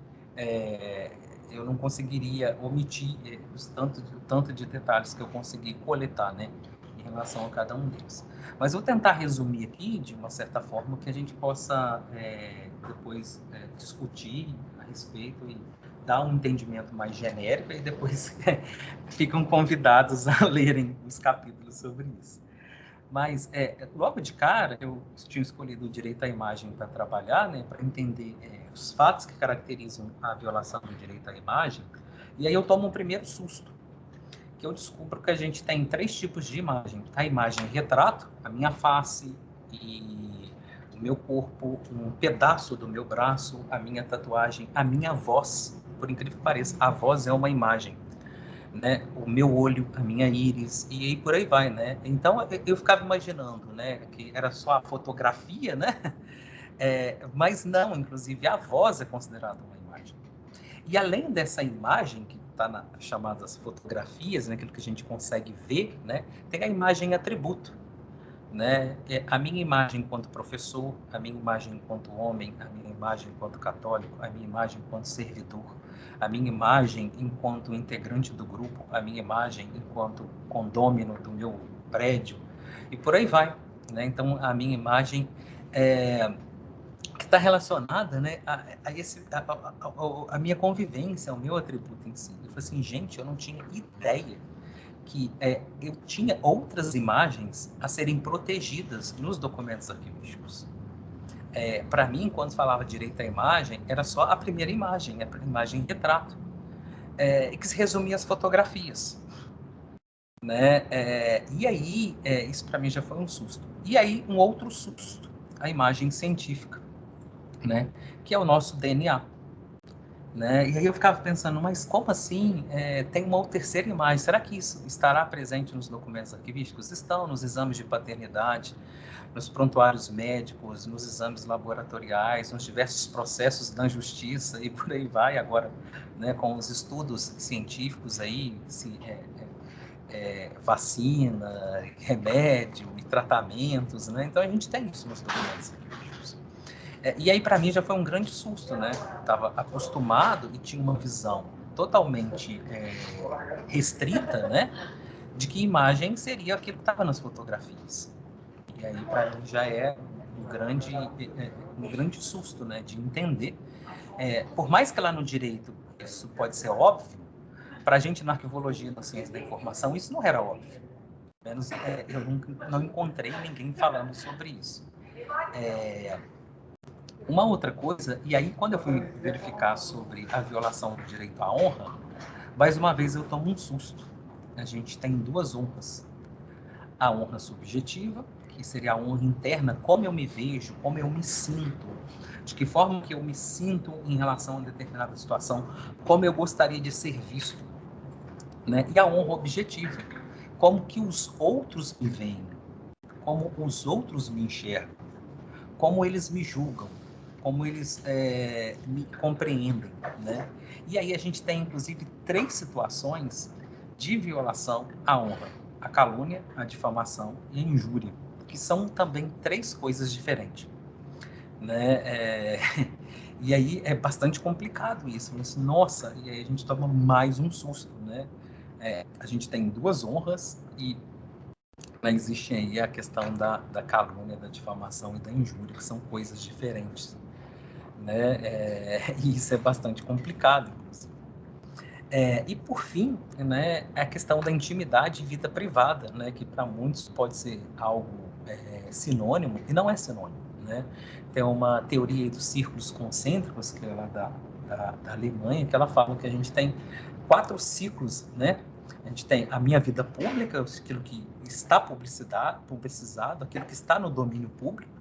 eu não conseguiria omitir o tanto de detalhes que eu consegui coletar, né, em relação a cada um deles. Mas vou tentar resumir aqui, de uma certa forma, que a gente possa depois discutir a respeito e dar um entendimento mais genérico, e depois ficam convidados a lerem os capítulos sobre isso. Mas, logo de cara, eu tinha escolhido o direito à imagem para trabalhar, né, para entender os fatos que caracterizam a violação do direito à imagem, e aí eu tomo um primeiro susto, que eu descubro que a gente tem 3 tipos de imagem. A imagem retrato, a minha face e o meu corpo, um pedaço do meu braço, a minha tatuagem, a minha voz. Por incrível que pareça, a voz é uma imagem, né? O meu olho, a minha íris, e aí por aí vai, né? Então eu ficava imaginando, né, que era só a fotografia, né? Mas não, inclusive a voz é considerada uma imagem. E além dessa imagem que está nas chamadas fotografias, né, aquilo que a gente consegue ver, né, tem a imagem atributo, né? A minha imagem enquanto professor, a minha imagem enquanto homem, a minha imagem enquanto católico, a minha imagem enquanto servidor, a minha imagem enquanto integrante do grupo, a minha imagem enquanto condômino do meu prédio, e por aí vai, né? Então, a minha imagem que está relacionada, né, a minha convivência, ao meu atributo em si. Eu falei assim, gente, eu não tinha ideia que eu tinha outras imagens a serem protegidas nos documentos arquivísticos. Para mim, quando falava direito à imagem, era só a primeira imagem, a imagem retrato, e que se resumia às fotografias. Né? E aí, isso para mim já foi um susto. E aí, um outro susto, a imagem científica, né? Que é o nosso DNA. Né? E aí eu ficava pensando, mas como assim tem uma terceira imagem? Será que isso estará presente nos documentos arquivísticos? Estão nos exames de paternidade, nos prontuários médicos, nos exames laboratoriais, nos diversos processos da justiça e por aí vai agora, né, com os estudos científicos aí, vacina, remédio e tratamentos, né? Então a gente tem isso nos documentos arquivísticos. E aí, para mim, já foi um grande susto, né? Estava acostumado e tinha uma visão totalmente restrita, né? De que imagem seria aquilo que estava nas fotografias. E aí, para mim, já é um grande susto, né? De entender. Por mais que lá no direito isso pode ser óbvio, para a gente na arquivologia, na ciência da informação, isso não era óbvio. Pelo menos eu nunca, não encontrei ninguém falando sobre isso. Uma outra coisa, e aí quando eu fui verificar sobre a violação do direito à honra, mais uma vez eu tomo um susto. A gente tem 2 honras. A honra subjetiva, que seria a honra interna, como eu me vejo, como eu me sinto, de que forma que eu me sinto em relação a determinada situação, como eu gostaria de ser visto. Né? E a honra objetiva, como que os outros me veem, como os outros me enxergam, como eles me julgam. como eles me compreendem, né? E aí a gente tem, inclusive, 3 situações de violação à honra: a calúnia, a difamação e a injúria, que são também 3 coisas diferentes, né? E aí é bastante complicado isso, mas, nossa, e aí a gente toma mais um susto, né? A gente tem 2 honras e existe aí a questão da calúnia, da difamação e da injúria, que são coisas diferentes, né? E isso é bastante complicado, inclusive. E por fim, né, a questão da intimidade e vida privada, né, que para muitos pode ser algo sinônimo, e não é sinônimo, né? Tem uma teoria dos círculos concêntricos, que é lá da Alemanha, que ela fala que a gente tem 4 ciclos, né? A gente tem a minha vida pública, aquilo que está publicizado, aquilo que está no domínio público,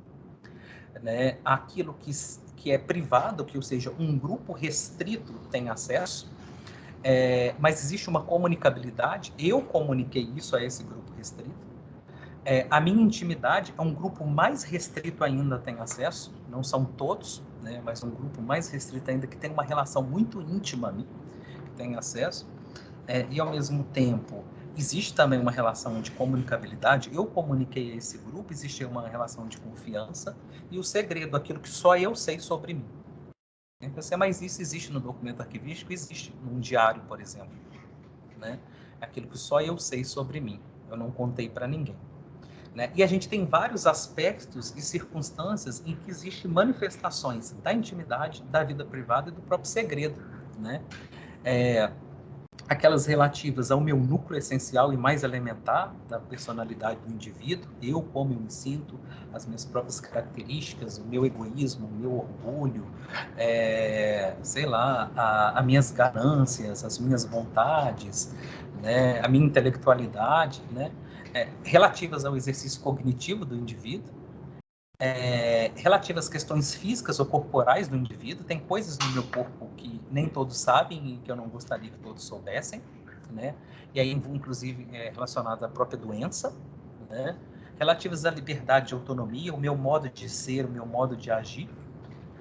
né? Aquilo que é privado, que, ou seja, um grupo restrito tem acesso, mas existe uma comunicabilidade. Eu comuniquei isso a esse grupo restrito. A minha intimidade é um grupo mais restrito ainda tem acesso, não são todos, né, mas um grupo mais restrito ainda que tem uma relação muito íntima a mim, que tem acesso. E ao mesmo tempo existe também uma relação de comunicabilidade. Eu comuniquei a esse grupo, existe uma relação de confiança e o segredo, aquilo que só eu sei sobre mim. Mas isso existe no documento arquivístico? Existe num diário, por exemplo, né? Aquilo que só eu sei sobre mim, eu não contei para ninguém, né? E a gente tem vários aspectos e circunstâncias em que existem manifestações da intimidade, da vida privada e do próprio segredo, né? Aquelas relativas ao meu núcleo essencial e mais elementar da personalidade do indivíduo, eu como eu me sinto, as minhas próprias características, o meu egoísmo, o meu orgulho, sei lá, as minhas ganâncias, as minhas vontades, né, a minha intelectualidade, né, relativas ao exercício cognitivo do indivíduo, relativas às questões físicas ou corporais do indivíduo. Tem coisas no meu corpo que nem todos sabem e que eu não gostaria que todos soubessem, né? E aí, inclusive, relacionadas à própria doença, né? Relativas à liberdade e autonomia, o meu modo de ser, o meu modo de agir.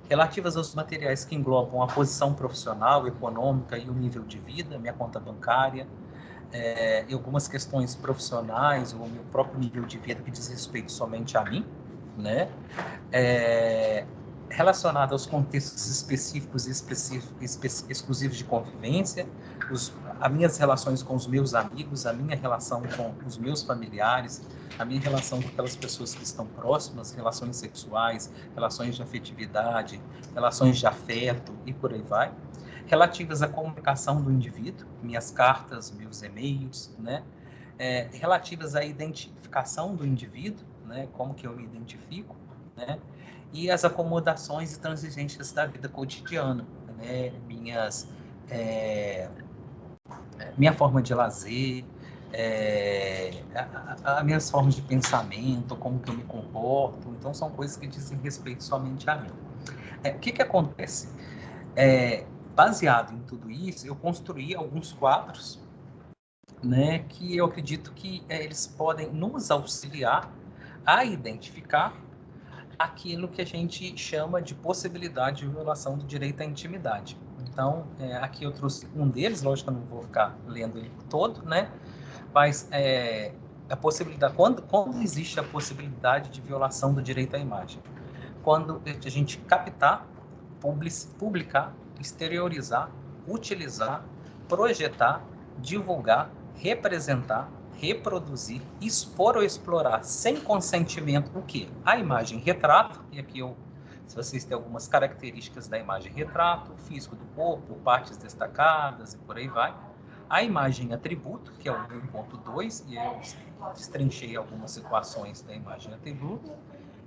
Relativas aos materiais que englobam a posição profissional, econômica e o nível de vida, minha conta bancária, e algumas questões profissionais, ou o meu próprio nível de vida que diz respeito somente a mim, né? Relacionado aos contextos específicos e exclusivos de convivência, as minhas relações com os meus amigos, a minha relação com os meus familiares, a minha relação com aquelas pessoas que estão próximas, relações sexuais, relações de afetividade, relações de afeto e por aí vai. Relativas à comunicação do indivíduo, minhas cartas, meus e-mails, né? Relativas à identificação do indivíduo, né? Como que eu me identifico, né? E as acomodações e transigências da vida cotidiana, né? Minha forma de lazer, as minhas formas de pensamento, como que eu me comporto. Então, são coisas que dizem respeito somente a mim. O que acontece? Baseado em tudo isso, eu construí alguns quadros, né, que eu acredito que eles podem nos auxiliar a identificar aquilo que a gente chama de possibilidade de violação do direito à intimidade. Então, aqui eu trouxe um deles, lógico que eu não vou ficar lendo ele todo, né, mas a possibilidade, quando existe a possibilidade de violação do direito à imagem? Quando a gente captar, publicar, exteriorizar, utilizar, projetar, divulgar, representar, reproduzir, expor ou explorar sem consentimento o quê? A imagem retrato, e aqui se vocês têm algumas características da imagem retrato, físico do corpo, partes destacadas e por aí vai. A imagem atributo, que é o 1.2, e eu destrinchei algumas situações da imagem atributo,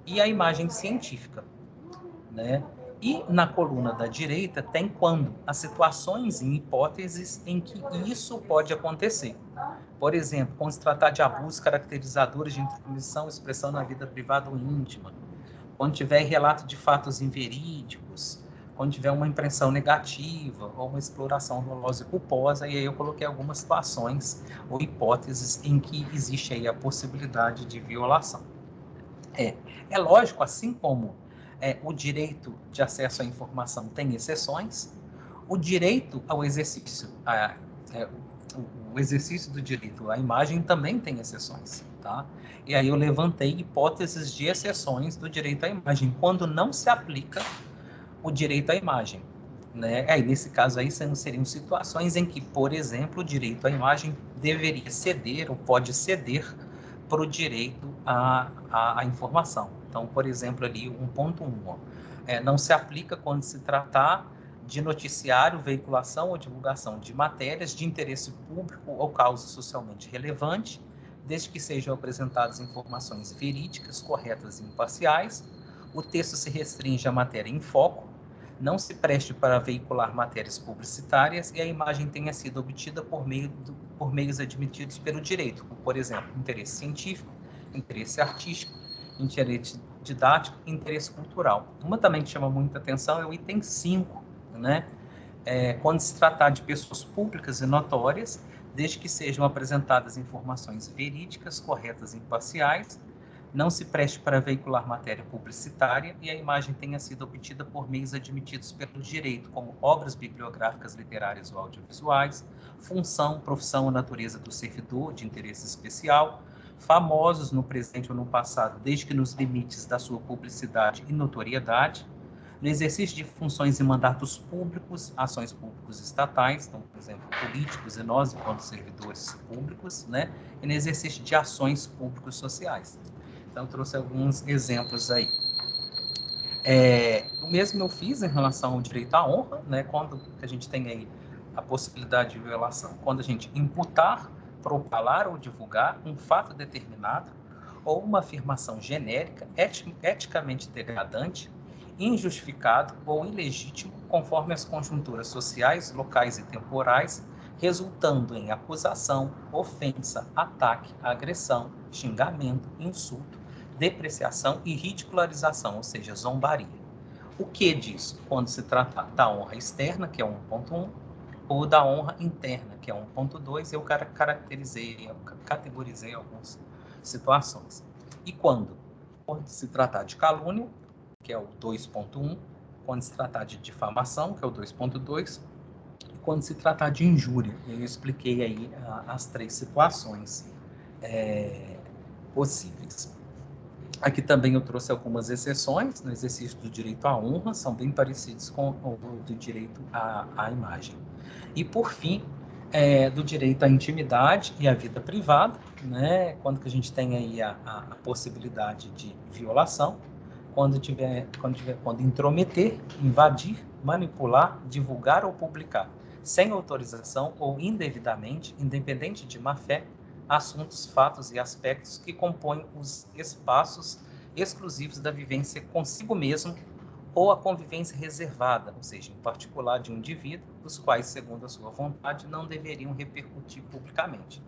e a imagem científica, né? E na coluna da direita tem quando as situações e hipóteses em que isso pode acontecer. Por exemplo, quando se tratar de abusos caracterizadores de intromissão, expressão na vida privada ou íntima, quando tiver relato de fatos inverídicos, quando tiver uma impressão negativa ou uma exploração dolosa e culposa, e aí eu coloquei algumas situações ou hipóteses em que existe aí a possibilidade de violação. É lógico, assim como o direito de acesso à informação tem exceções, o direito ao exercício, o exercício do direito à imagem também tem exceções, tá? E aí eu levantei hipóteses de exceções do direito à imagem, quando não se aplica o direito à imagem, né? Aí, nesse caso aí, seriam situações em que, por exemplo, o direito à imagem deveria ceder ou pode ceder para o direito à informação. Então, por exemplo, ali 1.1, não se aplica quando se tratar de noticiário, veiculação ou divulgação de matérias de interesse público ou causa socialmente relevante, desde que sejam apresentadas informações verídicas, corretas e imparciais. O texto se restringe à matéria em foco, não se preste para veicular matérias publicitárias e a imagem tenha sido obtida por meios admitidos pelo direito, como, por exemplo, interesse científico, interesse artístico, interesse didático e interesse cultural. Uma também que chama muita atenção é o item 5, né? Quando se tratar de pessoas públicas e notórias, desde que sejam apresentadas informações verídicas, corretas e imparciais, não se preste para veicular matéria publicitária e a imagem tenha sido obtida por meios admitidos pelo direito, como obras bibliográficas, literárias ou audiovisuais, função, profissão ou natureza do servidor de interesse especial, famosos no presente ou no passado, desde que nos limites da sua publicidade e notoriedade, no exercício de funções e mandatos públicos, ações públicos estatais, então, por exemplo, políticos e nós, enquanto servidores públicos, né, e no exercício de ações públicos sociais. Então, eu trouxe alguns exemplos aí. O mesmo eu fiz em relação ao direito à honra, né, quando a gente tem aí a possibilidade de violação, quando a gente imputar, propalar ou divulgar um fato determinado ou uma afirmação genérica, eticamente degradante, injustificado ou ilegítimo, conforme as conjunturas sociais, locais e temporais, resultando em acusação, ofensa, ataque, agressão, xingamento, insulto, depreciação e ridicularização, ou seja, zombaria. O que disso? Quando se trata da honra externa, que é 1.1, ou da honra interna, que é 1.2, eu categorizei algumas situações. E quando se tratar de calúnia, que é o 2.1, quando se tratar de difamação, que é o 2.2, e quando se tratar de injúria, eu expliquei aí as 3 situações possíveis. Aqui também eu trouxe algumas exceções no exercício do direito à honra, são bem parecidos com o do direito à imagem. E, por fim, do direito à intimidade e à vida privada, né? Quando que a gente tem aí a possibilidade de violação, quando intrometer, invadir, manipular, divulgar ou publicar, sem autorização ou indevidamente, independente de má-fé, assuntos, fatos e aspectos que compõem os espaços exclusivos da vivência consigo mesmo ou a convivência reservada, ou seja, em particular de um indivíduo, os quais, segundo a sua vontade, não deveriam repercutir publicamente.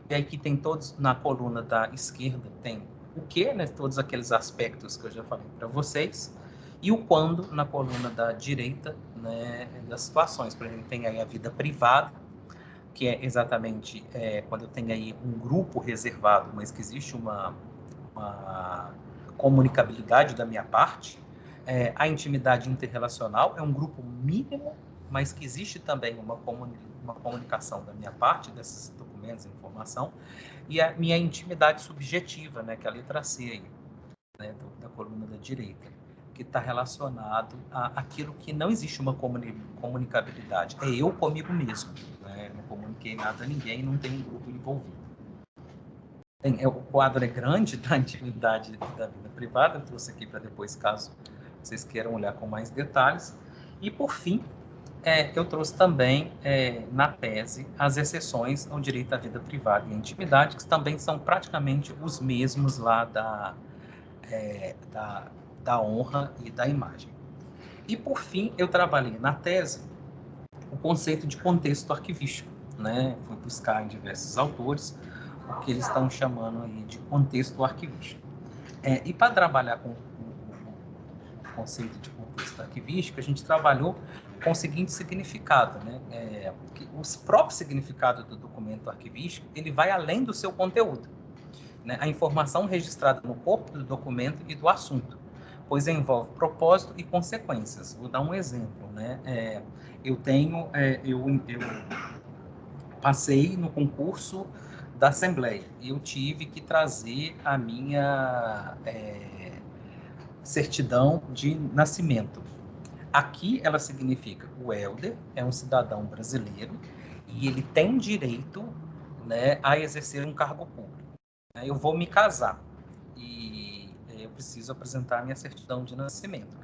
E aqui tem todos, na coluna da esquerda, tem o que, né, todos aqueles aspectos que eu já falei para vocês, e o quando, na coluna da direita, né, das situações. Por exemplo, tem aí a vida privada, que é exatamente quando eu tenho aí um grupo reservado, mas que existe uma comunicabilidade da minha parte. A intimidade interrelacional é um grupo mínimo, mas que existe também uma comunicação da minha parte, desses documentos, informação, e a minha intimidade subjetiva, né, que é a letra C aí, né, da coluna da direita, que está relacionado àquilo que não existe uma comunicabilidade. É eu comigo mesmo, né? Não comuniquei nada a ninguém, não tem um grupo envolvido. O quadro é grande da intimidade da vida privada, eu trouxe aqui para depois, caso vocês queiram olhar com mais detalhes. E, por fim, eu trouxe também, na tese, as exceções ao direito à vida privada e à intimidade, que também são praticamente os mesmos lá da honra e da imagem. E, por fim, eu trabalhei na tese o conceito de contexto arquivístico, né? Fui buscar em diversos autores o que eles estão chamando aí de contexto arquivístico. E para trabalhar com o conceito de contexto arquivístico, a gente trabalhou com o seguinte significado, né? Que o próprio significado do documento arquivístico, ele vai além do seu conteúdo, né? A informação registrada no corpo do documento e do assunto. pois envolve propósito e consequências. Vou dar um exemplo, né? Eu passei no concurso da Assembleia e eu tive que trazer a minha certidão de nascimento. Aqui ela significa: o Helder é um cidadão brasileiro e ele tem direito, né, a exercer um cargo público. Eu vou me casar e eu preciso apresentar a minha certidão de nascimento.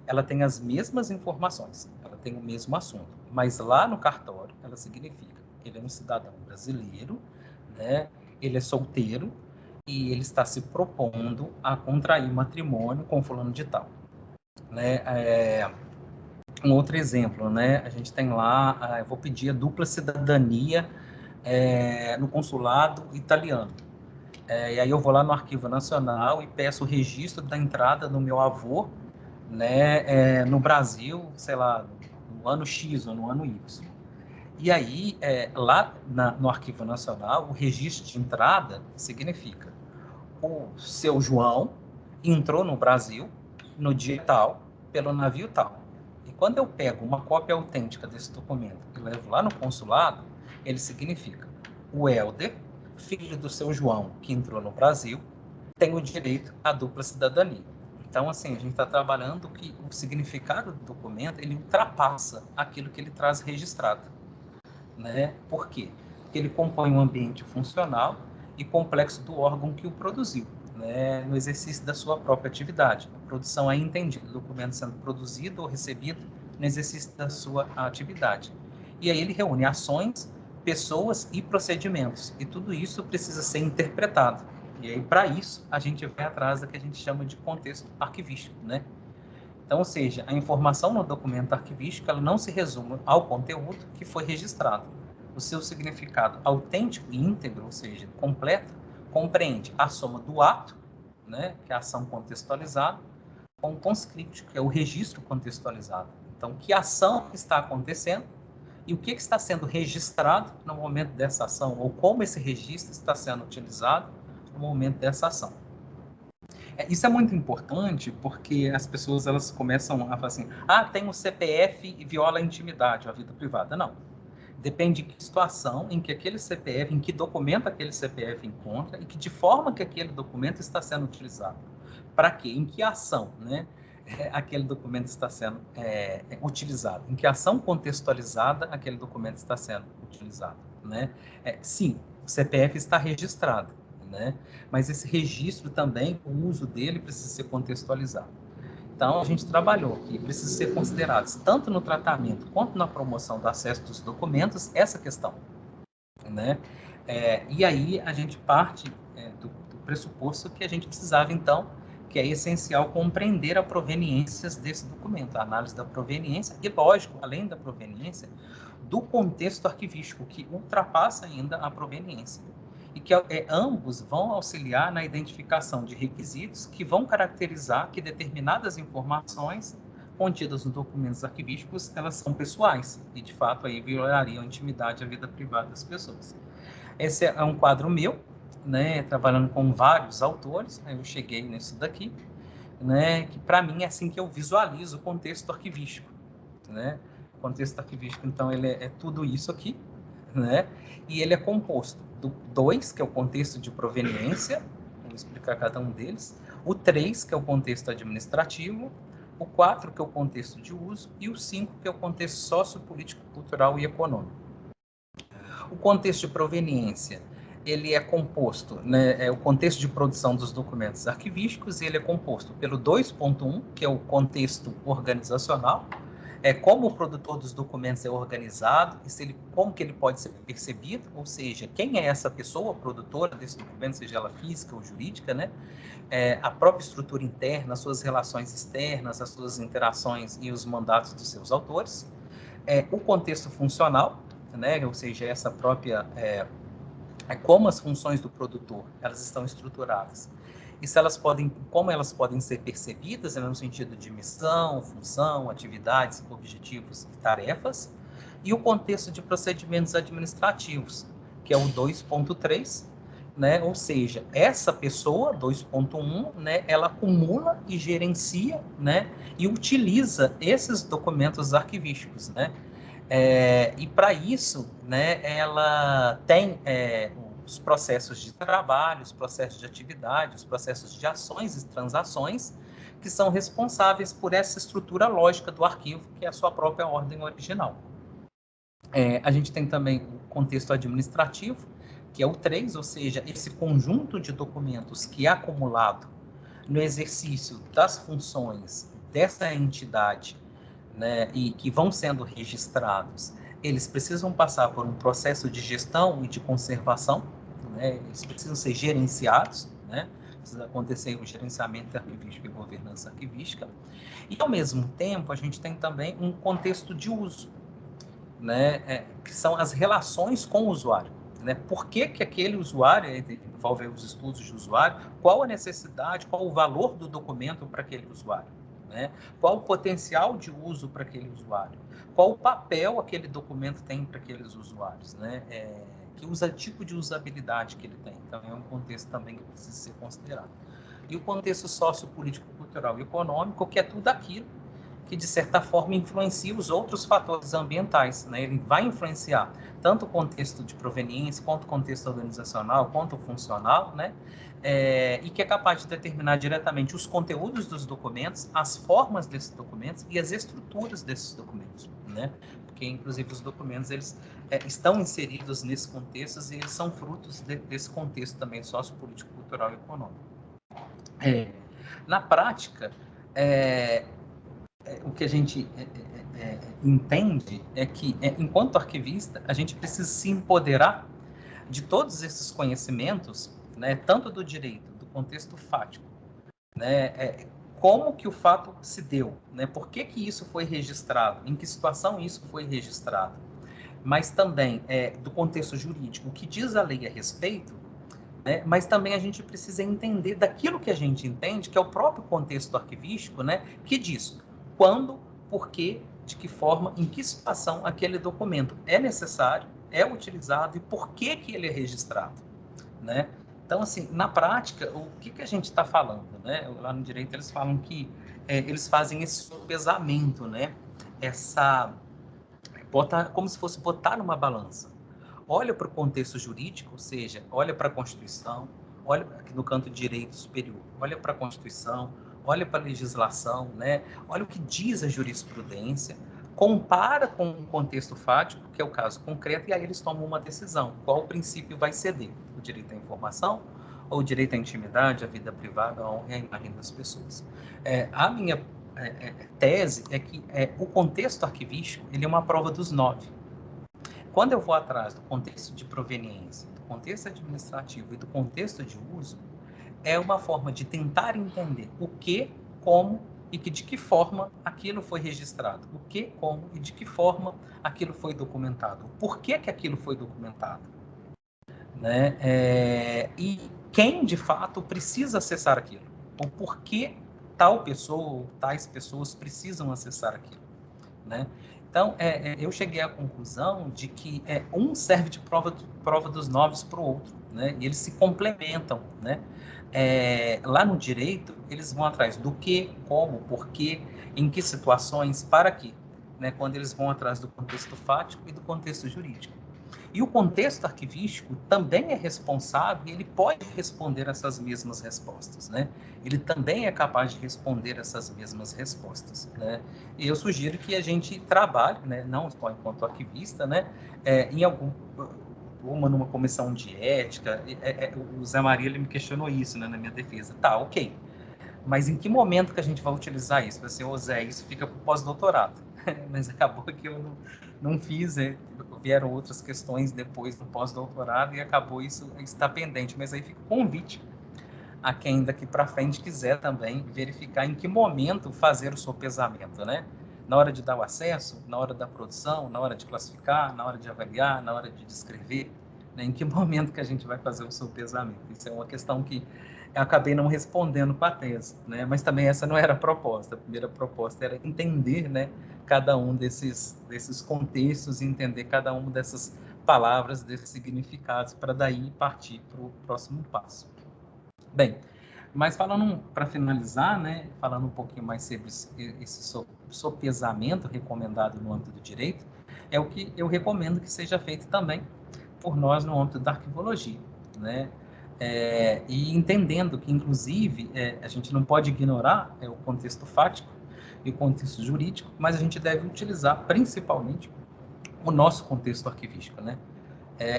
Ela tem as mesmas informações, ela tem o mesmo assunto, mas lá no cartório ela significa: ele é um cidadão brasileiro, né, ele é solteiro e ele está se propondo a contrair matrimônio com fulano de tal, né? Um outro exemplo, né? A gente tem lá, eu vou pedir a dupla cidadania no consulado italiano. E aí eu vou lá no Arquivo Nacional e peço o registro da entrada do meu avô, né, no Brasil, sei lá, no ano X ou no ano Y. E aí, lá no Arquivo Nacional, o registro de entrada significa: o seu João entrou no Brasil no dia tal, pelo navio tal. E quando eu pego uma cópia autêntica desse documento e levo lá no consulado, ele significa: o Helder, filho do seu João, que entrou no Brasil, tem o direito à dupla cidadania. Então, assim, a gente está trabalhando que o significado do documento, ele ultrapassa aquilo que ele traz registrado, né? Por quê? Porque ele compõe um ambiente funcional e complexo do órgão que o produziu, né, no exercício da sua própria atividade. A produção é entendida, o documento sendo produzido ou recebido no exercício da sua atividade. E aí ele reúne ações, pessoas e procedimentos, e tudo isso precisa ser interpretado. E aí, para isso, a gente vai atrás da que a gente chama de contexto arquivístico, né? Então, ou seja, a informação no documento arquivístico ela não se resume ao conteúdo que foi registrado. O seu significado autêntico e íntegro, ou seja, completo, compreende a soma do ato, né, que é a ação contextualizada, com o conscript, que é o registro contextualizado. Então, que ação está acontecendo e o que está sendo registrado no momento dessa ação, ou como esse registro está sendo utilizado no momento dessa ação. Isso é muito importante porque as pessoas elas começam a falar assim: tem um CPF e viola a intimidade, a vida privada. Não. Depende de que situação, em que aquele CPF, em que documento aquele CPF encontra e que de forma que aquele documento está sendo utilizado. Para quê? Em que ação, né? Aquele documento está sendo utilizado. Em que ação contextualizada aquele documento está sendo utilizado, né? Sim, o CPF está registrado, né? Mas esse registro também, o uso dele precisa ser contextualizado. Então, a gente trabalhou que precisa ser considerados, tanto no tratamento quanto na promoção do acesso dos documentos, essa questão, né? E aí a gente parte do pressuposto que a gente precisava, então, que é essencial compreender a proveniência desse documento, a análise da proveniência e, lógico, além da proveniência, do contexto arquivístico, que ultrapassa ainda a proveniência. E que ambos vão auxiliar na identificação de requisitos que vão caracterizar que determinadas informações contidas nos documentos arquivísticos, elas são pessoais e, de fato, aí violariam a intimidade e a vida privada das pessoas. Esse é um quadro meu, né, trabalhando com vários autores, aí eu cheguei nisso daqui, né, que para mim é assim que eu visualizo o contexto arquivístico, né? O contexto arquivístico, então, ele é tudo isso aqui, né? E ele é composto do 2, que é o contexto de proveniência, vou explicar cada um deles, o 3, que é o contexto administrativo, o 4, que é o contexto de uso, e o 5, que é o contexto sociopolítico, cultural e econômico. O contexto de proveniência, ele é composto, né, o contexto de produção dos documentos arquivísticos, ele é composto pelo 2.1, que é o contexto organizacional, como o produtor dos documentos é organizado, e como que ele pode ser percebido, ou seja, quem é essa pessoa produtora desse documento, seja ela física ou jurídica, né? A própria estrutura interna, as suas relações externas, as suas interações e os mandatos dos seus autores. O contexto funcional, né? Ou seja, essa própria como as funções do produtor elas estão estruturadas e se elas como elas podem ser percebidas, no sentido de missão, função, atividades, objetivos e tarefas, e o contexto de procedimentos administrativos, que é o 2.3, né? Ou seja, essa pessoa, 2.1, né, ela acumula e gerencia, né, e utiliza esses documentos arquivísticos, né? E para isso, né, ela tem os processos de trabalho, os processos de atividade, os processos de ações e transações que são responsáveis por essa estrutura lógica do arquivo, que é a sua própria ordem original. A gente tem também o contexto administrativo, que é o 3, ou seja, esse conjunto de documentos que é acumulado no exercício das funções dessa entidade, né, e que vão sendo registrados, eles precisam passar por um processo de gestão e de conservação, né, eles precisam ser gerenciados, né, precisa acontecer o gerenciamento arquivístico e governança arquivística, e ao mesmo tempo a gente tem também um contexto de uso, né, que são as relações com o usuário. Né? Por que aquele usuário, envolve os estudos de usuário, qual a necessidade, qual o valor do documento para aquele usuário, né? Qual o potencial de uso para aquele usuário, qual o papel aquele documento tem para aqueles usuários, né? Que tipo de usabilidade que ele tem. Então, é um contexto também que precisa ser considerado. E o contexto sociopolítico, cultural e econômico, que é tudo aquilo que, de certa forma, influencia os outros fatores ambientais, né? Ele vai influenciar tanto o contexto de proveniência, quanto o contexto organizacional, quanto o funcional, né? E que é capaz de determinar diretamente os conteúdos dos documentos, as formas desses documentos e as estruturas desses documentos, né? Porque, inclusive, os documentos, eles estão inseridos nesses contextos e eles são frutos desse contexto também sociopolítico, cultural e econômico. Na prática, o que a gente entende é que, enquanto arquivista, a gente precisa se empoderar de todos esses conhecimentos, né, tanto do direito, do contexto fático, né, como que o fato se deu, né, por que isso foi registrado, em que situação isso foi registrado, mas também do contexto jurídico, o que diz a lei a respeito, né, mas também a gente precisa entender daquilo que a gente entende, que é o próprio contexto arquivístico, né, que diz quando, por quê, de que forma, em que situação aquele documento é necessário, é utilizado e por que ele é registrado, né? Então, assim, na prática, o que a gente está falando, né? Lá no direito eles falam que eles fazem esse pesamento, né? Como se fosse botar numa balança. Olha para o contexto jurídico, ou seja, olha para a Constituição, olha aqui no canto direito superior, olha para a Constituição, olha para a legislação, né? Olha o que diz a jurisprudência, compara com o contexto fático, que é o caso concreto, e aí eles tomam uma decisão. Qual princípio vai ceder? O direito à informação ou o direito à intimidade, à vida privada, à honra e à imagem das pessoas? A minha tese é que o contexto arquivístico ele é uma prova dos 9. Quando eu vou atrás do contexto de proveniência, do contexto administrativo e do contexto de uso, é uma forma de tentar entender o que, como e de que forma aquilo foi registrado. O que, como e de que forma aquilo foi documentado. O porquê que aquilo foi documentado. Né? E quem, de fato, precisa acessar aquilo. O porquê tal pessoa ou tais pessoas precisam acessar aquilo. Né? Então, eu cheguei à conclusão de que um serve de prova dos 9 para o outro, né? E eles se complementam, né? Lá no direito, eles vão atrás do que, como, porquê, em que situações, para quê, né? Quando eles vão atrás do contexto fático e do contexto jurídico. E o contexto arquivístico também é responsável e ele pode responder essas mesmas respostas, né? Ele também é capaz de responder essas mesmas respostas, né? E eu sugiro que a gente trabalhe, né, não só enquanto arquivista, né, numa comissão de ética. O Zé Maria ele me questionou isso, né, na minha defesa. Tá, ok. Mas em que momento que a gente vai utilizar isso? Você, Zé, isso fica para o pós-doutorado. Mas acabou que eu não fiz, vieram outras questões depois do pós-doutorado e acabou isso está pendente. Mas aí fica o convite a quem daqui para frente quiser também verificar em que momento fazer o sopesamento, né? Na hora de dar o acesso, na hora da produção, na hora de classificar, na hora de avaliar, na hora de descrever, né? Em que momento que a gente vai fazer o sopesamento? Isso é uma questão que eu acabei não respondendo com a tese, né? Mas também essa não era a proposta. A primeira proposta era entender, né, cada um desses contextos, entender cada uma dessas palavras, desses significados, para daí partir para o próximo passo. Bem, mas falando, para finalizar, né, falando um pouquinho mais sobre esse sopesamento recomendado no âmbito do direito, é o que eu recomendo que seja feito também por nós no âmbito da arquivologia, né? E entendendo que, inclusive, a gente não pode ignorar o contexto fático e o contexto jurídico, mas a gente deve utilizar principalmente o nosso contexto arquivístico, né?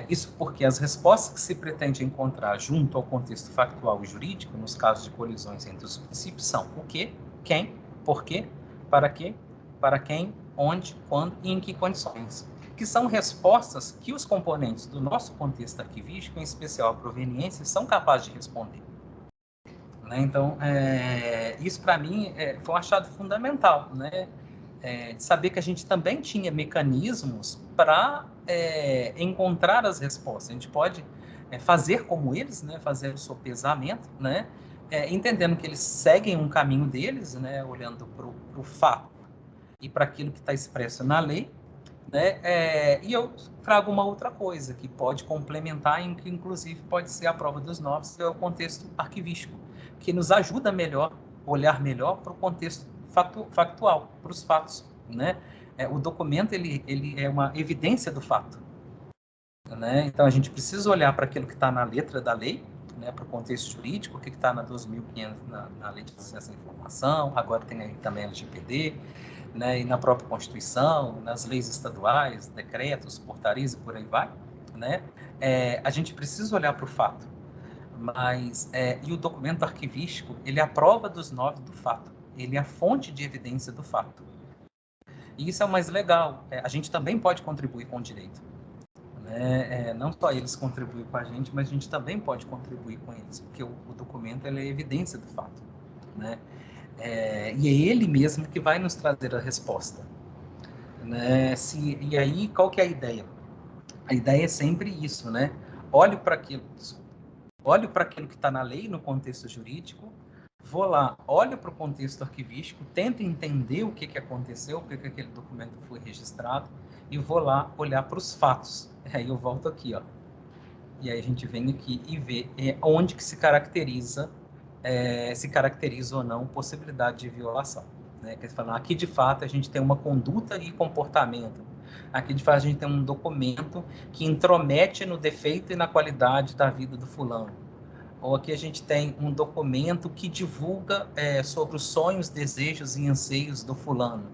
Isso porque as respostas que se pretende encontrar junto ao contexto factual e jurídico, nos casos de colisões entre os princípios, são o que, quem, por quê, para quem, onde, quando e em que condições, que são respostas que os componentes do nosso contexto arquivístico, em especial a proveniência, são capazes de responder. Né? Então, isso para mim foi um achado fundamental, né? De saber que a gente também tinha mecanismos para encontrar as respostas. A gente pode fazer como eles, né? Fazer o sopesamento, né? Entendendo que eles seguem um caminho deles, né? Olhando para o fato e para aquilo que está expresso na lei, né? E eu trago uma outra coisa que pode complementar e que, inclusive, pode ser a prova dos novos, que é o contexto arquivístico, que nos ajuda a olhar melhor para o contexto factual, para os fatos, né? O documento ele é uma evidência do fato, né? Então a gente precisa olhar para aquilo que está na letra da lei, né? Para o contexto jurídico, o que está na 2.500 na Lei de Acesso à Informação, agora tem aí também a LGPD, né? E na própria Constituição, nas leis estaduais, decretos, portarias e por aí vai, né? A gente precisa olhar para o fato, mas e o documento arquivístico ele é a prova dos 9 do fato, ele é a fonte de evidência do fato. E isso é o mais legal. A gente também pode contribuir com o direito, né? Não só eles contribuem com a gente, mas a gente também pode contribuir com eles, porque o documento ele é a evidência do fato, né? E é ele mesmo que vai nos trazer a resposta, né? E aí, qual que é a ideia? A ideia é sempre isso, né? Olho para aquilo que está na lei, no contexto jurídico, vou lá, olho para o contexto arquivístico, tento entender o que aconteceu, por que aquele documento foi registrado, e vou lá olhar para os fatos. Aí eu volto aqui, ó. E aí a gente vem aqui e vê onde que se caracteriza ou não possibilidade de violação. Né? Quer dizer, aqui de fato a gente tem uma conduta e comportamento. Aqui de fato a gente tem um documento que intromete no defeito e na qualidade da vida do fulano. Ou aqui a gente tem um documento que divulga sobre os sonhos, desejos e anseios do fulano.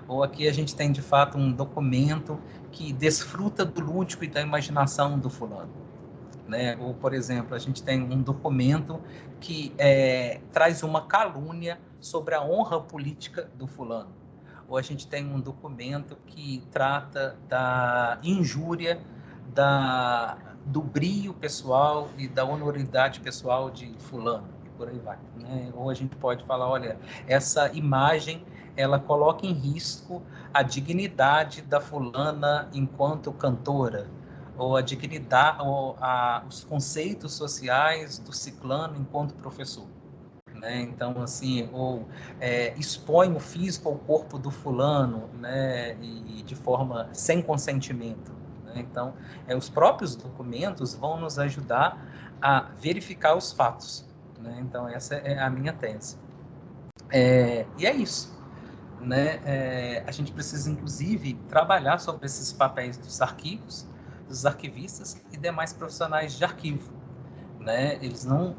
Ou aqui a gente tem de fato um documento que desfruta do lúdico e da imaginação do fulano. Né? Ou, por exemplo, a gente tem um documento que traz uma calúnia sobre a honra política do fulano. Ou a gente tem um documento que trata da injúria, do brio pessoal e da honoridade pessoal de fulano, e por aí vai. Né? Ou a gente pode falar, olha, essa imagem ela coloca em risco a dignidade da fulana enquanto cantora, ou a dignidade, ou os conceitos sociais do ciclano enquanto professor. Né? Então, assim, expõe o físico ao corpo do fulano, né? E de forma sem consentimento. Né? Então, os próprios documentos vão nos ajudar a verificar os fatos. Né? Então, essa é a minha tese. E é isso. Né? A gente precisa, inclusive, trabalhar sobre esses papéis dos arquivos, dos arquivistas e demais profissionais de arquivo. Né? Eles não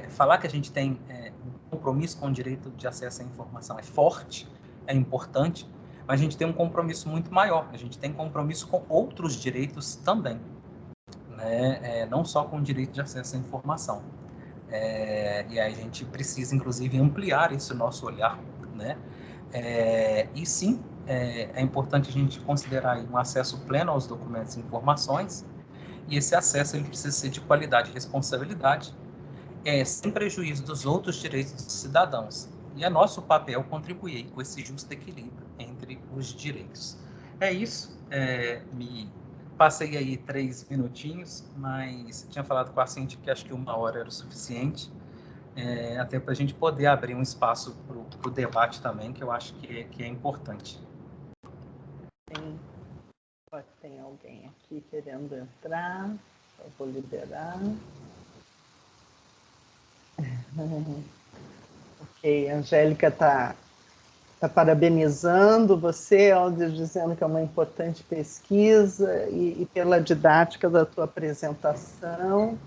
falar que a gente tem um compromisso com o direito de acesso à informação é forte, é importante, mas a gente tem um compromisso muito maior. A gente tem compromisso com outros direitos também, né? Não só com o direito de acesso à informação. E aí a gente precisa, inclusive, ampliar esse nosso olhar, né? E sim, é importante a gente considerar aí um acesso pleno aos documentos e informações, e esse acesso ele precisa ser de qualidade e responsabilidade, sem prejuízo dos outros direitos dos cidadãos. E é nosso papel contribuir com esse justo equilíbrio entre os direitos. É isso. Me passei aí 3 minutinhos, mas tinha falado com a Cintia que acho que 1 hora era o suficiente, até para a gente poder abrir um espaço para o debate também, que eu acho que é importante. Sim. Opa, tem alguém aqui querendo entrar. Eu vou liberar. Ok, a Angélica está parabenizando você, Aldir, dizendo que é uma importante pesquisa e pela didática da tua apresentação.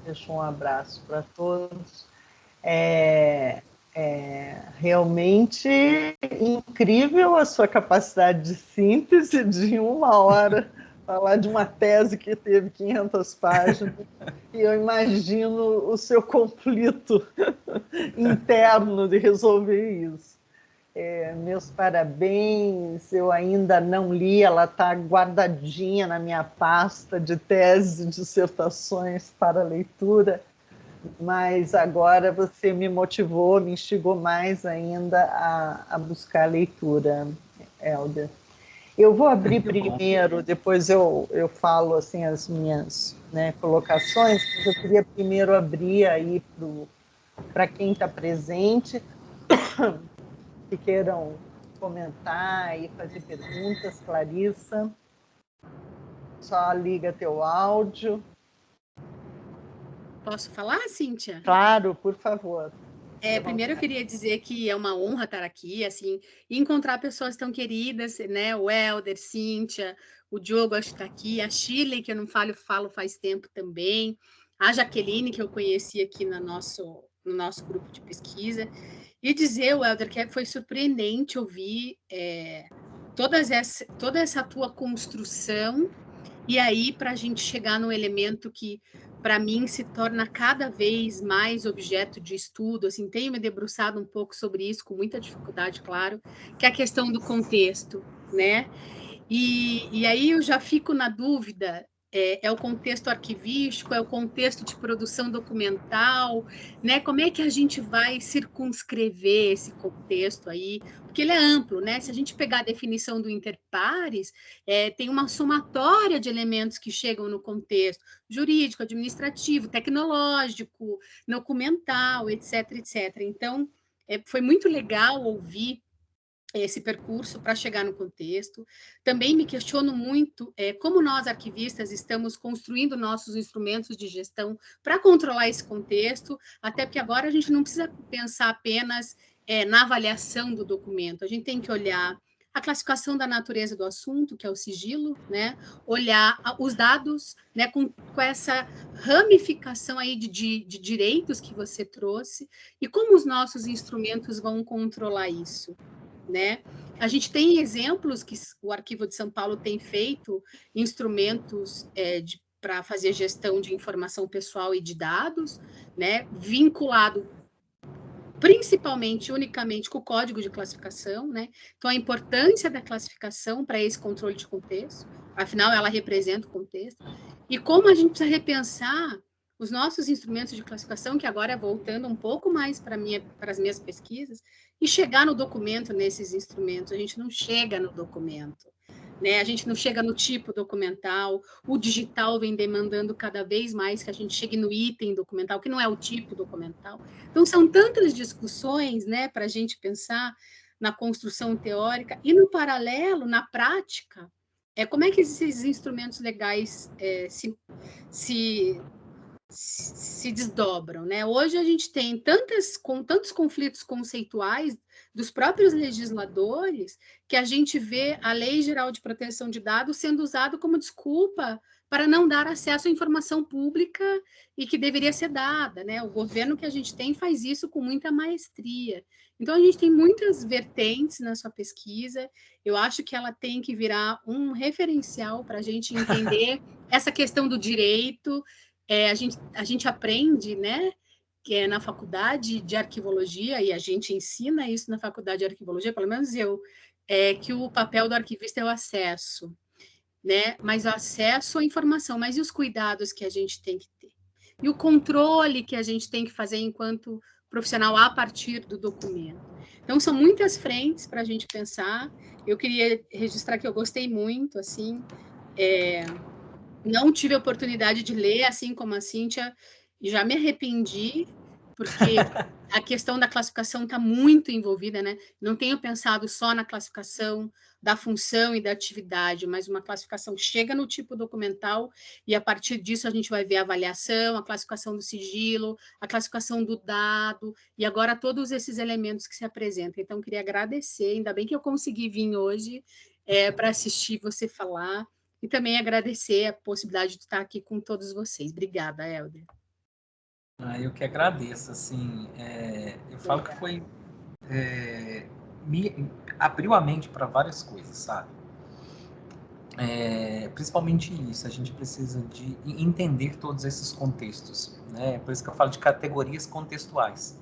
Deixa um abraço para todos. Realmente incrível a sua capacidade de síntese de 1 hora, falar de uma tese que teve 500 páginas, e eu imagino o seu conflito interno de resolver isso. Meus parabéns, eu ainda não li, ela está guardadinha na minha pasta de teses e dissertações para leitura, mas agora você me motivou, me instigou mais ainda a buscar a leitura, Helder. Eu vou abrir primeiro, depois eu falo assim, as minhas, né, colocações, mas eu queria primeiro abrir aí para quem está presente, que queiram comentar e fazer perguntas. Clarissa, só liga teu áudio. Posso falar, Cíntia? Claro, por favor. Primeiro eu queria dizer que é uma honra estar aqui, assim, e encontrar pessoas tão queridas, né? O Helder, Cíntia, o Diogo acho que está aqui, a Shirley, que eu não falo faz tempo também, a Jaqueline, que eu conheci aqui no nosso grupo de pesquisa, e dizer, o Helder, que foi surpreendente ouvir toda essa tua construção, e aí para a gente chegar num elemento que para mim se torna cada vez mais objeto de estudo, assim, tenho me debruçado um pouco sobre isso, com muita dificuldade, claro, que é a questão do contexto, né? E aí eu já fico na dúvida, é o contexto arquivístico, é o contexto de produção documental, né? Como é que a gente vai circunscrever esse contexto aí? Porque ele é amplo, né? Se a gente pegar a definição do interpares, tem uma somatória de elementos que chegam no contexto jurídico, administrativo, tecnológico, documental, etc, etc. Então, foi muito legal ouvir esse percurso para chegar no contexto. Também me questiono muito como nós, arquivistas, estamos construindo nossos instrumentos de gestão para controlar esse contexto, até porque agora a gente não precisa pensar apenas na avaliação do documento, a gente tem que olhar a classificação da natureza do assunto, que é o sigilo, né? Olhar os dados, né? com essa ramificação aí de direitos que você trouxe, e como os nossos instrumentos vão controlar isso, né? A gente tem exemplos que o Arquivo de São Paulo tem feito, instrumentos para fazer gestão de informação pessoal e de dados, né? Vinculado principalmente, unicamente com o código de classificação, né? Então, a importância da classificação para esse controle de contexto, afinal, ela representa o contexto, e como a gente precisa repensar os nossos instrumentos de classificação, que agora voltando um pouco mais para as minhas pesquisas, e chegar no documento nesses instrumentos. A gente não chega no documento, né? A gente não chega no tipo documental, o digital vem demandando cada vez mais que a gente chegue no item documental, que não é o tipo documental. Então, são tantas discussões, né, para a gente pensar na construção teórica e, no paralelo, na prática, como é que esses instrumentos legais se desdobram, né? Hoje a gente tem tantos conflitos conceituais dos próprios legisladores que a gente vê a Lei Geral de Proteção de Dados sendo usada como desculpa para não dar acesso à informação pública e que deveria ser dada, né? O governo que a gente tem faz isso com muita maestria. Então, a gente tem muitas vertentes na sua pesquisa. Eu acho que ela tem que virar um referencial para a gente entender essa questão do direito. A gente aprende, né, que é na faculdade de arquivologia, e a gente ensina isso na faculdade de arquivologia, pelo menos eu, que o papel do arquivista é o acesso, né? Mas o acesso à informação, mas e os cuidados que a gente tem que ter? E o controle que a gente tem que fazer enquanto profissional a partir do documento? Então, são muitas frentes para a gente pensar. Eu queria registrar que eu gostei muito, assim, não tive a oportunidade de ler, assim como a Cíntia, e já me arrependi porque a questão da classificação está muito envolvida, né? Não tenho pensado só na classificação da função e da atividade, mas uma classificação chega no tipo documental e a partir disso a gente vai ver a avaliação, a classificação do sigilo, a classificação do dado e agora todos esses elementos que se apresentam. Então, queria agradecer, ainda bem que eu consegui vir hoje para assistir você falar e também agradecer a possibilidade de estar aqui com todos vocês. Obrigada, Helder. Eu que agradeço, assim, eu falo que foi, me abriu a mente para várias coisas, sabe? Principalmente isso, a gente precisa de entender todos esses contextos, né? Por isso que eu falo de categorias contextuais.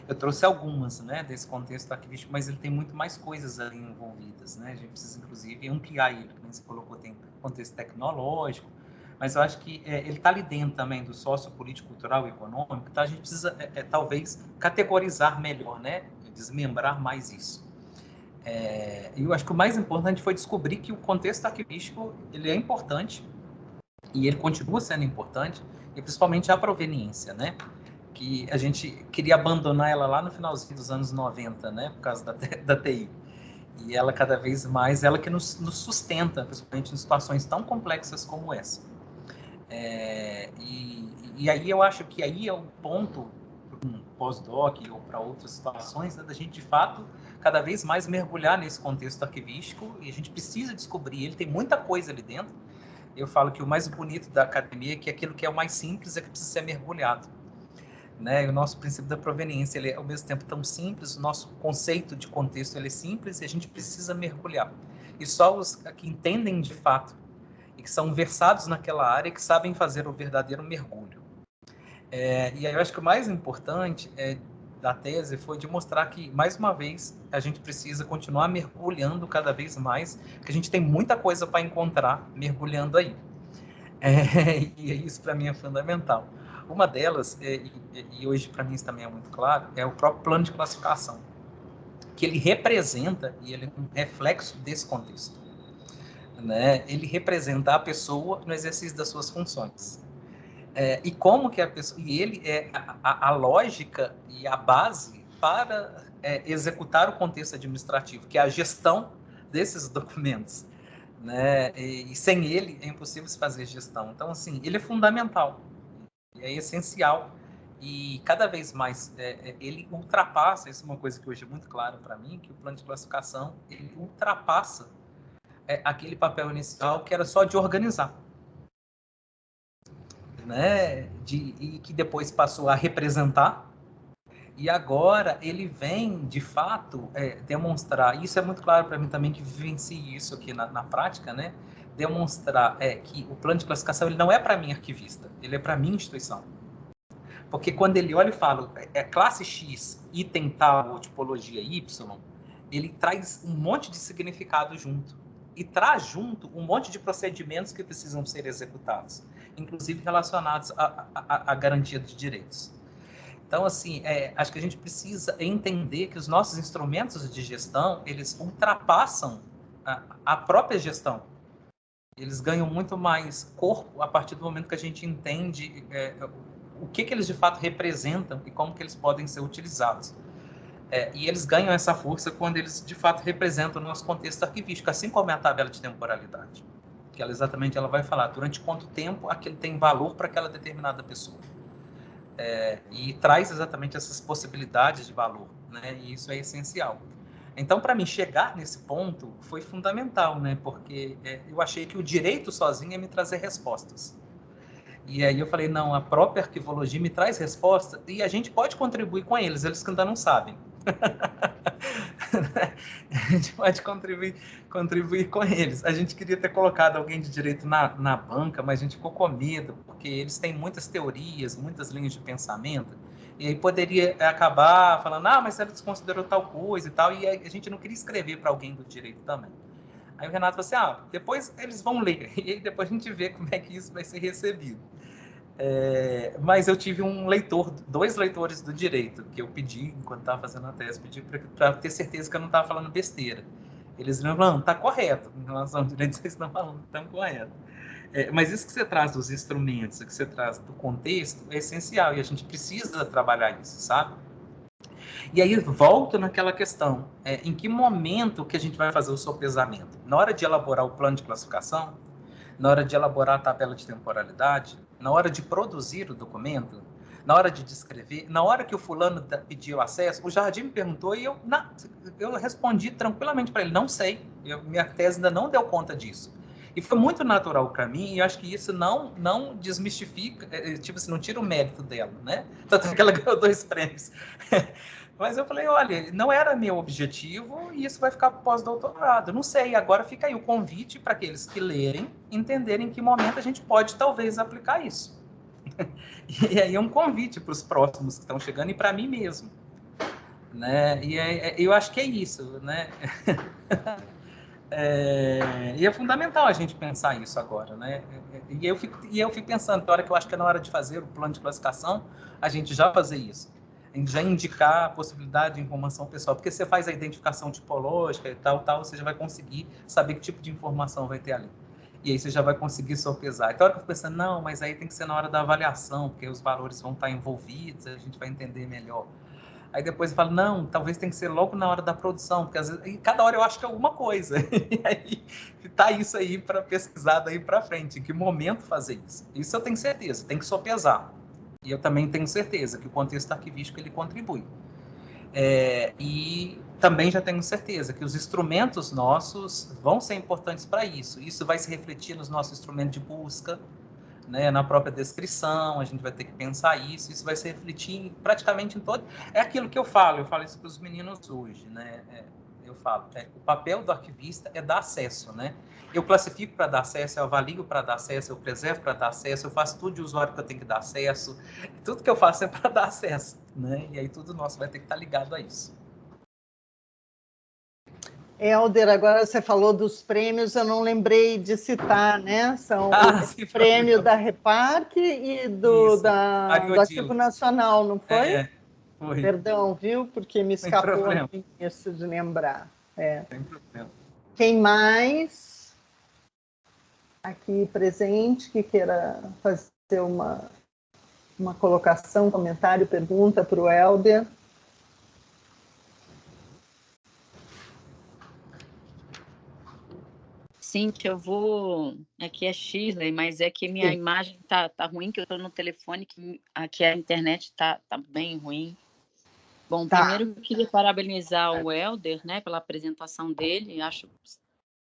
Eu trouxe algumas, né, desse contexto arquivístico, mas ele tem muito mais coisas ali envolvidas, né? A gente precisa, inclusive, ampliar ele, como você colocou, tem contexto tecnológico, mas eu acho que ele está ali dentro também do sociopolítico, cultural e econômico, então a gente precisa, talvez, categorizar melhor, né? Desmembrar mais isso. E eu acho que o mais importante foi descobrir que o contexto arquivístico ele é importante e ele continua sendo importante, e principalmente a proveniência, né? Que a gente queria abandonar ela lá no finalzinho dos anos 90, né? Por causa da TI. E ela cada vez mais, ela que nos sustenta, principalmente em situações tão complexas como essa. E aí eu acho que aí é o ponto para um pós-doc ou para outras situações, né, da gente, de fato, cada vez mais mergulhar nesse contexto arquivístico, e a gente precisa descobrir, ele tem muita coisa ali dentro. Eu falo que o mais bonito da academia é que aquilo que é o mais simples é que precisa ser mergulhado. Né? E o nosso princípio da proveniência ele é, ao mesmo tempo, tão simples, o nosso conceito de contexto ele é simples e a gente precisa mergulhar. E só os que entendem de fato e que são versados naquela área que sabem fazer o verdadeiro mergulho. E aí eu acho que o mais importante da tese foi de mostrar que, mais uma vez, a gente precisa continuar mergulhando cada vez mais, que a gente tem muita coisa para encontrar mergulhando aí. E isso para mim é fundamental. Uma delas, e hoje para mim isso também é muito claro, é o próprio plano de classificação, que ele representa, e ele é um reflexo desse contexto. Né? Ele representa a pessoa no exercício das suas funções. E como que a pessoa... E ele é a lógica e a base para executar o contexto administrativo, que é a gestão desses documentos. Né? E sem ele é impossível se fazer gestão. Então, assim, ele é fundamental, é essencial e cada vez mais ele ultrapassa, isso é uma coisa que hoje é muito claro para mim, que o plano de classificação ele ultrapassa aquele papel inicial que era só de organizar, né? E que depois passou a representar. E agora ele vem, de fato, demonstrar, isso é muito claro para mim também, que vivencie isso aqui na prática, né? Demonstrar que o plano de classificação ele não é para mim arquivista, ele é para minha instituição. Porque quando ele olha e fala classe X, item tal, ou tipologia Y, ele traz um monte de significado junto. E traz junto um monte de procedimentos que precisam ser executados, inclusive relacionados à garantia dos direitos. Então, assim, acho que a gente precisa entender que os nossos instrumentos de gestão, eles ultrapassam a própria gestão. Eles ganham muito mais corpo a partir do momento que a gente entende o que eles de fato representam e como que eles podem ser utilizados. E eles ganham essa força quando eles de fato representam o nosso contexto arquivístico, assim como é a tabela de temporalidade, que ela exatamente ela vai falar durante quanto tempo aquilo tem valor para aquela determinada pessoa. E traz exatamente essas possibilidades de valor, né? E isso é essencial. Então, para mim, chegar nesse ponto foi fundamental, né? Porque eu achei que o direito sozinho ia me trazer respostas. E aí eu falei, não, a própria arquivologia me traz resposta e a gente pode contribuir com eles que ainda não sabem. A gente pode contribuir com eles. A gente queria ter colocado alguém de direito na banca, mas a gente ficou com medo, porque eles têm muitas teorias, muitas linhas de pensamento, e aí poderia acabar falando, mas você desconsiderou tal coisa e tal, e a gente não queria escrever para alguém do direito também. Aí o Renato falou assim, depois eles vão ler, e aí depois a gente vê como é que isso vai ser recebido. Mas eu tive dois leitores do direito, que eu pedi, enquanto estava fazendo a tese, pedi para ter certeza que eu não estava falando besteira. Eles não falaram, está correto, em relação ao direito, vocês estão falando, estão correto. Mas isso que você traz dos instrumentos, que você traz do contexto, é essencial, e a gente precisa trabalhar isso, sabe? E aí volto naquela questão, em que momento que a gente vai fazer o sopesamento? Na hora de elaborar o plano de classificação? Na hora de elaborar a tabela de temporalidade? Na hora de produzir o documento? Na hora de descrever? Na hora que o fulano pediu acesso? O Jardim me perguntou e eu respondi tranquilamente para ele, não sei, minha tese ainda não deu conta disso. E foi muito natural para mim, e acho que isso não desmistifica, tipo assim, não tira o mérito dela, né? Tanto que ela ganhou 2 prêmios. Mas eu falei, olha, não era meu objetivo e isso vai ficar para pós-doutorado. Não sei, agora fica aí o convite para aqueles que lerem, entenderem em que momento a gente pode talvez aplicar isso. E aí é um convite para os próximos que estão chegando e para mim mesmo. Né? E eu acho que é isso, né? E é fundamental a gente pensar isso agora, né? E eu fico pensando, na hora que eu acho que é na hora de fazer o plano de classificação, a gente já fazer isso. A gente já indicar a possibilidade de informação pessoal, porque você faz a identificação tipológica e tal, você já vai conseguir saber que tipo de informação vai ter ali. E aí você já vai conseguir sopesar. Então, a hora que eu fico pensando, não, mas aí tem que ser na hora da avaliação, porque os valores vão estar envolvidos, a gente vai entender melhor. Aí depois eu falo, não, talvez tem que ser logo na hora da produção, porque às vezes, cada hora eu acho que é alguma coisa. E aí tá isso aí para pesquisar daí para frente, em que momento fazer isso. Isso eu tenho certeza, tem que sopesar. E eu também tenho certeza que o contexto arquivístico ele contribui. E também já tenho certeza que os instrumentos nossos vão ser importantes para isso. Isso vai se refletir nos nossos instrumentos de busca, né, na própria descrição, a gente vai ter que pensar isso vai se refletir praticamente em todo... É aquilo que eu falo isso para os meninos hoje, né? Eu falo, o papel do arquivista é dar acesso, né? Eu classifico para dar acesso, eu avalio para dar acesso, eu preservo para dar acesso, eu faço tudo de usuário que eu tenho que dar acesso, tudo que eu faço é para dar acesso, né? E aí tudo nosso vai ter que estar ligado a isso. Helder, agora você falou dos prêmios, eu não lembrei de citar, né? São o prêmio da Reparc e do Arquivo Nacional, não foi? Foi. Perdão, viu? Porque me escapou no início de lembrar. Sem problema. Quem mais aqui presente que queira fazer uma colocação, comentário, pergunta para o Helder? Cíntia, eu vou... Aqui é Shirley, mas é que minha imagem tá ruim, que eu estou no telefone, que aqui a internet tá bem ruim. Bom, primeiro eu queria parabenizar o Helder, né, pela apresentação dele. Acho,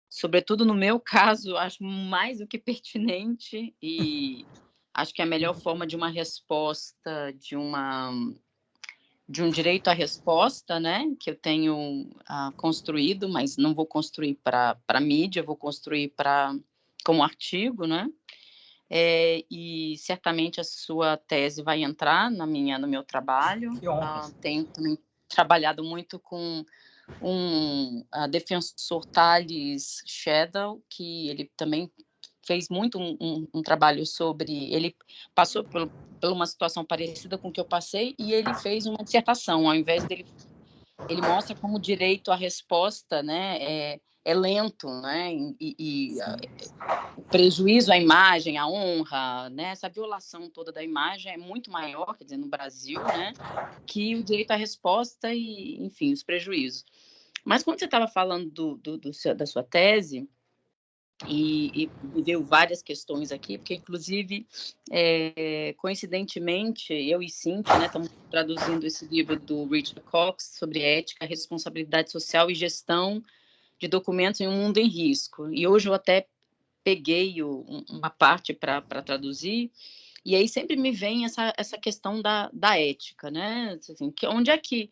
sobretudo no meu caso, acho mais do que pertinente e acho que é a melhor forma de uma resposta, de um direito à resposta, né, que eu tenho construído, mas não vou construir para mídia, vou construir como artigo, né, e certamente a sua tese vai entrar no meu trabalho. Tenho também trabalhado muito com a defensor Thales Shadow, que ele também fez muito um trabalho sobre... Ele passou por uma situação parecida com o que eu passei e ele fez uma dissertação. Ao invés dele... Ele mostra como o direito à resposta, né, é lento, né, e o prejuízo à imagem, à honra, né, essa violação toda da imagem é muito maior, quer dizer, no Brasil, né, que o direito à resposta e, enfim, os prejuízos. Mas quando você estava falando da sua tese, e veio várias questões aqui, porque, inclusive, coincidentemente, eu e Cíntia, né, estamos traduzindo esse livro do Richard Cox sobre ética, responsabilidade social e gestão de documentos em um mundo em risco. E hoje eu até peguei uma parte para traduzir, e aí sempre me vem essa questão da ética, né? Assim, onde é que...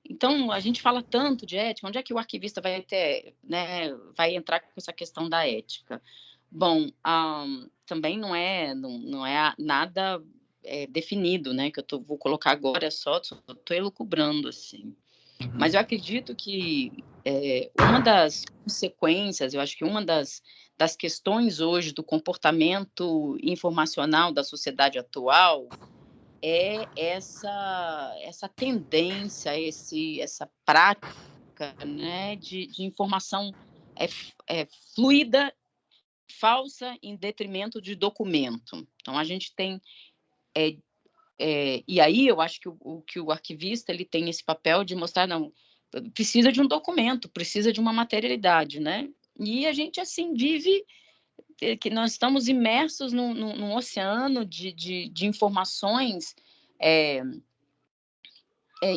Então, a gente fala tanto de ética, onde é que o arquivista vai ter, né, vai entrar com essa questão da ética? Bom, também não é nada definido, né, que eu vou colocar agora, só estou elucubrando, assim. Mas eu acredito que uma das consequências, eu acho que uma das questões hoje do comportamento informacional da sociedade atual é essa tendência, essa prática, né, de informação fluida falsa em detrimento de documento. Então, a gente tem... e aí, eu acho que o arquivista ele tem esse papel de mostrar, não, precisa de um documento, precisa de uma materialidade, né? E a gente, assim, vive... que nós estamos imersos num oceano de informações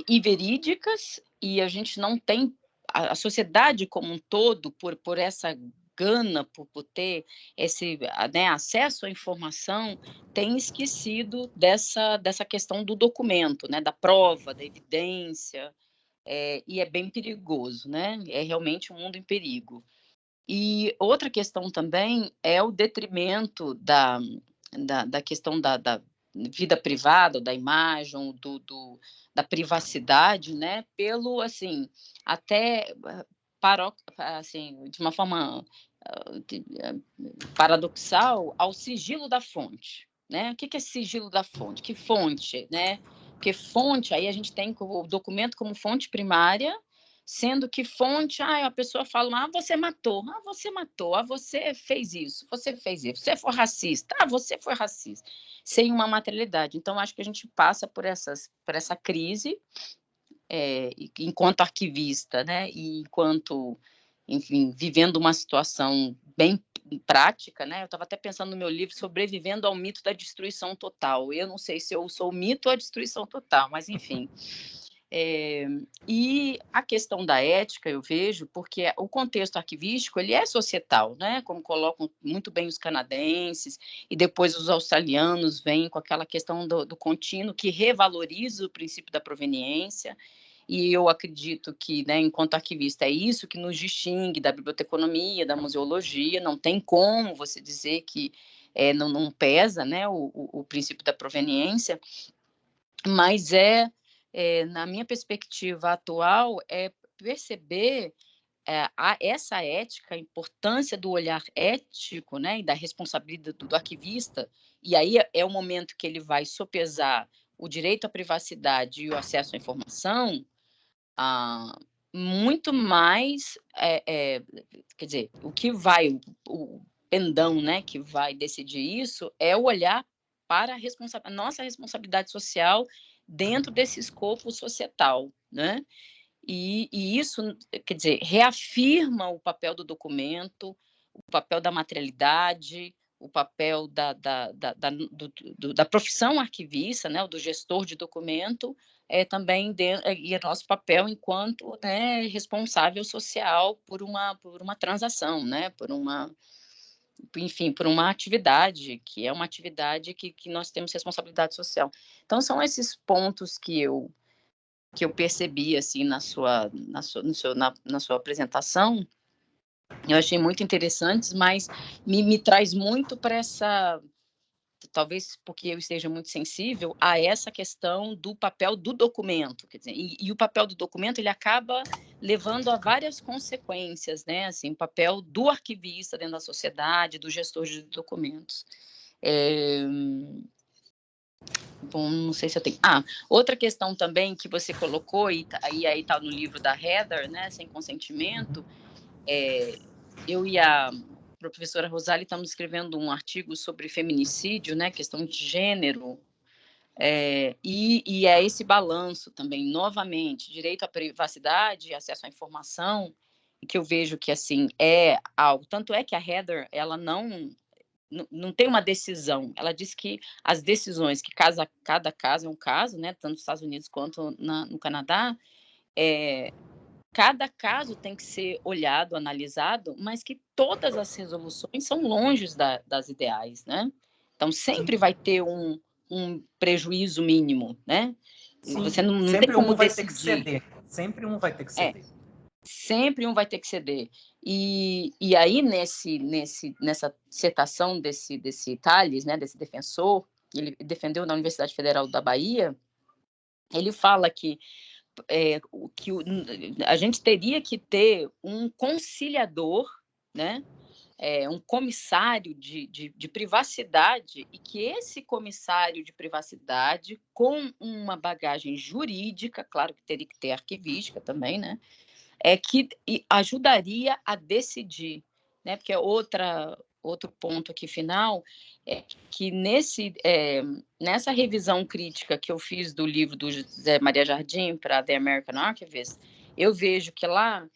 inverídicas, e a gente não tem, a sociedade como um todo, por essa gana, por ter esse, né, acesso à informação, tem esquecido dessa questão do documento, né, da prova, da evidência, e é bem perigoso, né? É realmente um mundo em perigo. E outra questão também é o detrimento da questão da vida privada, da imagem, da privacidade, né? Pelo, assim, até assim, de uma forma paradoxal, ao sigilo da fonte, né? O que é sigilo da fonte? Que fonte, né? Porque fonte, aí a gente tem o documento como fonte primária, sendo que fonte, a pessoa fala, você matou, você fez isso, você foi racista, você foi racista, sem uma materialidade. Então, acho que a gente passa por essa crise, enquanto arquivista, né, e enquanto, enfim, vivendo uma situação bem prática, né? Eu estava até pensando no meu livro, Sobrevivendo ao Mito da Destruição Total. Eu não sei se eu sou o mito ou a destruição total, mas, enfim... e a questão da ética, eu vejo, porque o contexto arquivístico ele é societal, né? Como colocam muito bem os canadenses, e depois os australianos vêm com aquela questão do contínuo, que revaloriza o princípio da proveniência, e eu acredito que, né, enquanto arquivista, é isso que nos distingue da biblioteconomia, da museologia. Não tem como você dizer que não pesa, né, o princípio da proveniência, mas na minha perspectiva atual, é perceber essa ética, a importância do olhar ético, né, e da responsabilidade do arquivista, e aí é o momento que ele vai sopesar o direito à privacidade e o acesso à informação, muito mais, quer dizer, o que vai, o pendão, né, que vai decidir isso é o olhar para a nossa responsabilidade social dentro desse escopo societal, né? E isso, quer dizer, reafirma o papel do documento, o papel da materialidade, o papel da profissão arquivista, né, do gestor de documento, também e é nosso papel enquanto, né, responsável social por uma transação, né, enfim, por uma atividade, que é uma atividade que nós temos responsabilidade social. Então, são esses pontos que eu percebi, assim, na sua apresentação. Eu achei muito interessantes, mas me traz muito para essa, talvez porque eu esteja muito sensível a essa questão do papel do documento, quer dizer, e o papel do documento ele acaba levando a várias consequências, né? Assim, o papel do arquivista dentro da sociedade, do gestor de documentos. Bom, não sei se eu tenho... outra questão também que você colocou, e aí está no livro da Heather, né, Sem Consentimento, eu e a professora Rosali estamos escrevendo um artigo sobre feminicídio, né, questão de gênero, e é esse balanço também, novamente, direito à privacidade, acesso à informação, que eu vejo que, assim, é algo... Tanto é que a Heather, ela não tem uma decisão. Ela diz que as decisões, que cada caso é um caso, né, tanto nos Estados Unidos quanto no Canadá, cada caso tem que ser olhado, analisado, mas que todas as resoluções são longe das ideais, né? Então, sempre vai ter um prejuízo mínimo, né? Sim, você não sempre tem como um vai decidir. ter que ceder. Sempre um vai ter que ceder. Sempre um vai ter que ceder. E aí, nessa dissertação desse Tales, né, desse defensor, ele defendeu na Universidade Federal da Bahia, ele fala que a gente teria que ter um conciliador, né, um comissário de privacidade, e que esse comissário de privacidade, com uma bagagem jurídica, claro que teria que ter arquivística também, né, que ajudaria a decidir né? Porque outro ponto aqui final é que nessa revisão crítica que eu fiz do livro do José Maria Jardim para The American Archivist, eu vejo que lá,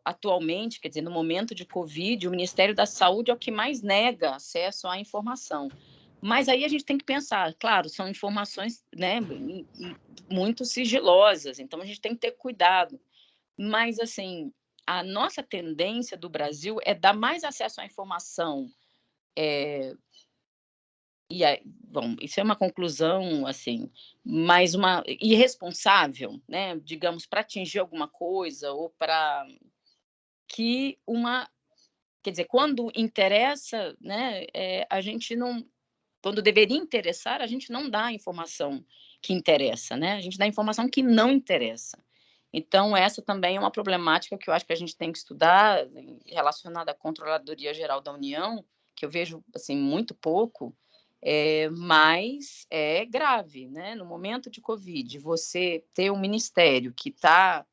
atualmente, quer dizer, no momento de Covid, o Ministério da Saúde é o que mais nega acesso à informação. Mas aí a gente tem que pensar, claro, são informações, né, muito sigilosas, então a gente tem que ter cuidado. Mas, assim, a nossa tendência do Brasil é dar mais acesso à informação. Bom, isso é uma conclusão, assim, mais uma irresponsável, né, digamos, para atingir alguma coisa ou para que quer dizer, quando interessa, né, a gente não, quando deveria interessar, a gente não dá a informação que interessa, né? A gente dá a informação que não interessa. Então, essa também é uma problemática que eu acho que a gente tem que estudar, relacionada à Controladoria Geral da União, que eu vejo assim, muito pouco, mas é grave, né? No momento de Covid, você ter um ministério que está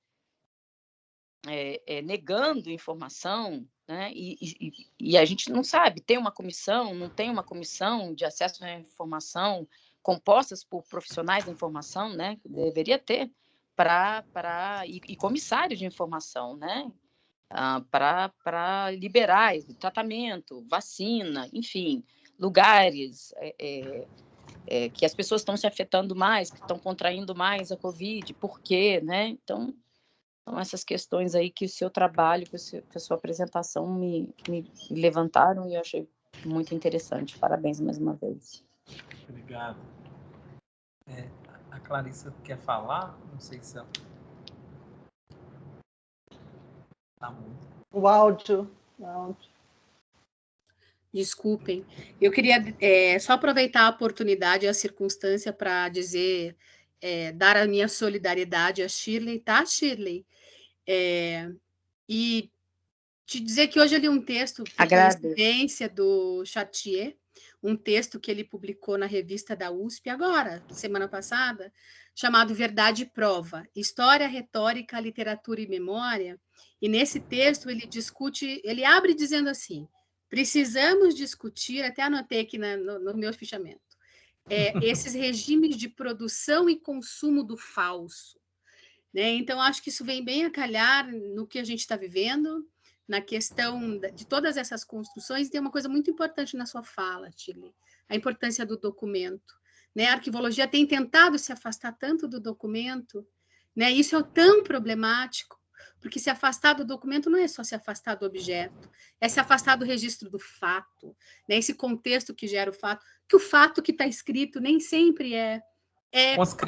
negando informação, né? E a gente não sabe, tem uma comissão, não tem uma comissão de acesso à informação compostas por profissionais da informação, né? Deveria ter, e comissários de informação, né? Para liberar tratamento, vacina, enfim, lugares que as pessoas estão se afetando mais, que estão contraindo mais a Covid, por quê, né? Então, são essas questões aí que o seu trabalho, que a sua apresentação me levantaram e eu achei muito interessante. Parabéns mais uma vez. Obrigado. A Clarissa quer falar? Não sei se ela... Tá muito. O áudio. Desculpem. Eu queria só aproveitar a oportunidade e a circunstância para dizer, dar a minha solidariedade a Shirley, tá, Shirley? E te dizer que hoje eu li um texto, por coincidência, do Chartier, um texto que ele publicou na revista da USP agora, semana passada, chamado Verdade e Prova, História, Retórica, Literatura e Memória. E nesse texto ele abre dizendo assim: precisamos discutir, até anotei aqui no meu fichamento, esses regimes de produção e consumo do falso. Né? Então, acho que isso vem bem a calhar no que a gente está vivendo, na questão de todas essas construções. Tem uma coisa muito importante na sua fala, Shirley, a importância do documento. Né? A arquivologia tem tentado se afastar tanto do documento, né? Isso é tão problemático, porque se afastar do documento não é só se afastar do objeto, é se afastar do registro do fato, né? Esse contexto que gera o fato, que o fato que está escrito nem sempre é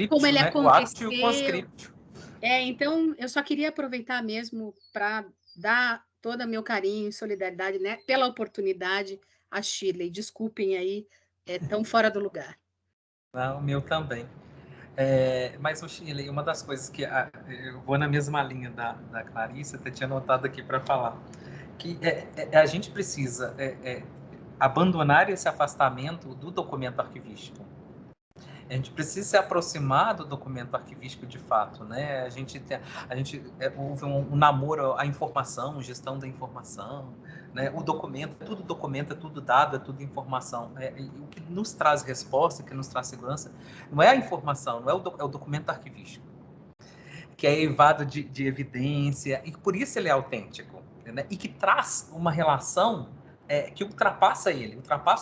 como ele aconteceu. O conscriptio. Então, eu só queria aproveitar mesmo para dar todo o meu carinho e solidariedade, né, pela oportunidade a Shirley. Desculpem aí, tão fora do lugar. Não, o meu também. Mas, Shirley, uma das coisas que eu vou na mesma linha da Clarissa, até tinha anotado aqui para falar, que a gente precisa abandonar esse afastamento do documento arquivístico. A gente precisa se aproximar do documento arquivístico de fato, né? A gente houve um namoro à informação, gestão da informação, né? O documento, é tudo dado, é tudo informação. O que nos traz resposta, o que nos traz segurança, não é a informação, não é o documento arquivístico, que é eivado de evidência, e por isso ele é autêntico, né? E que traz uma relação que ultrapassa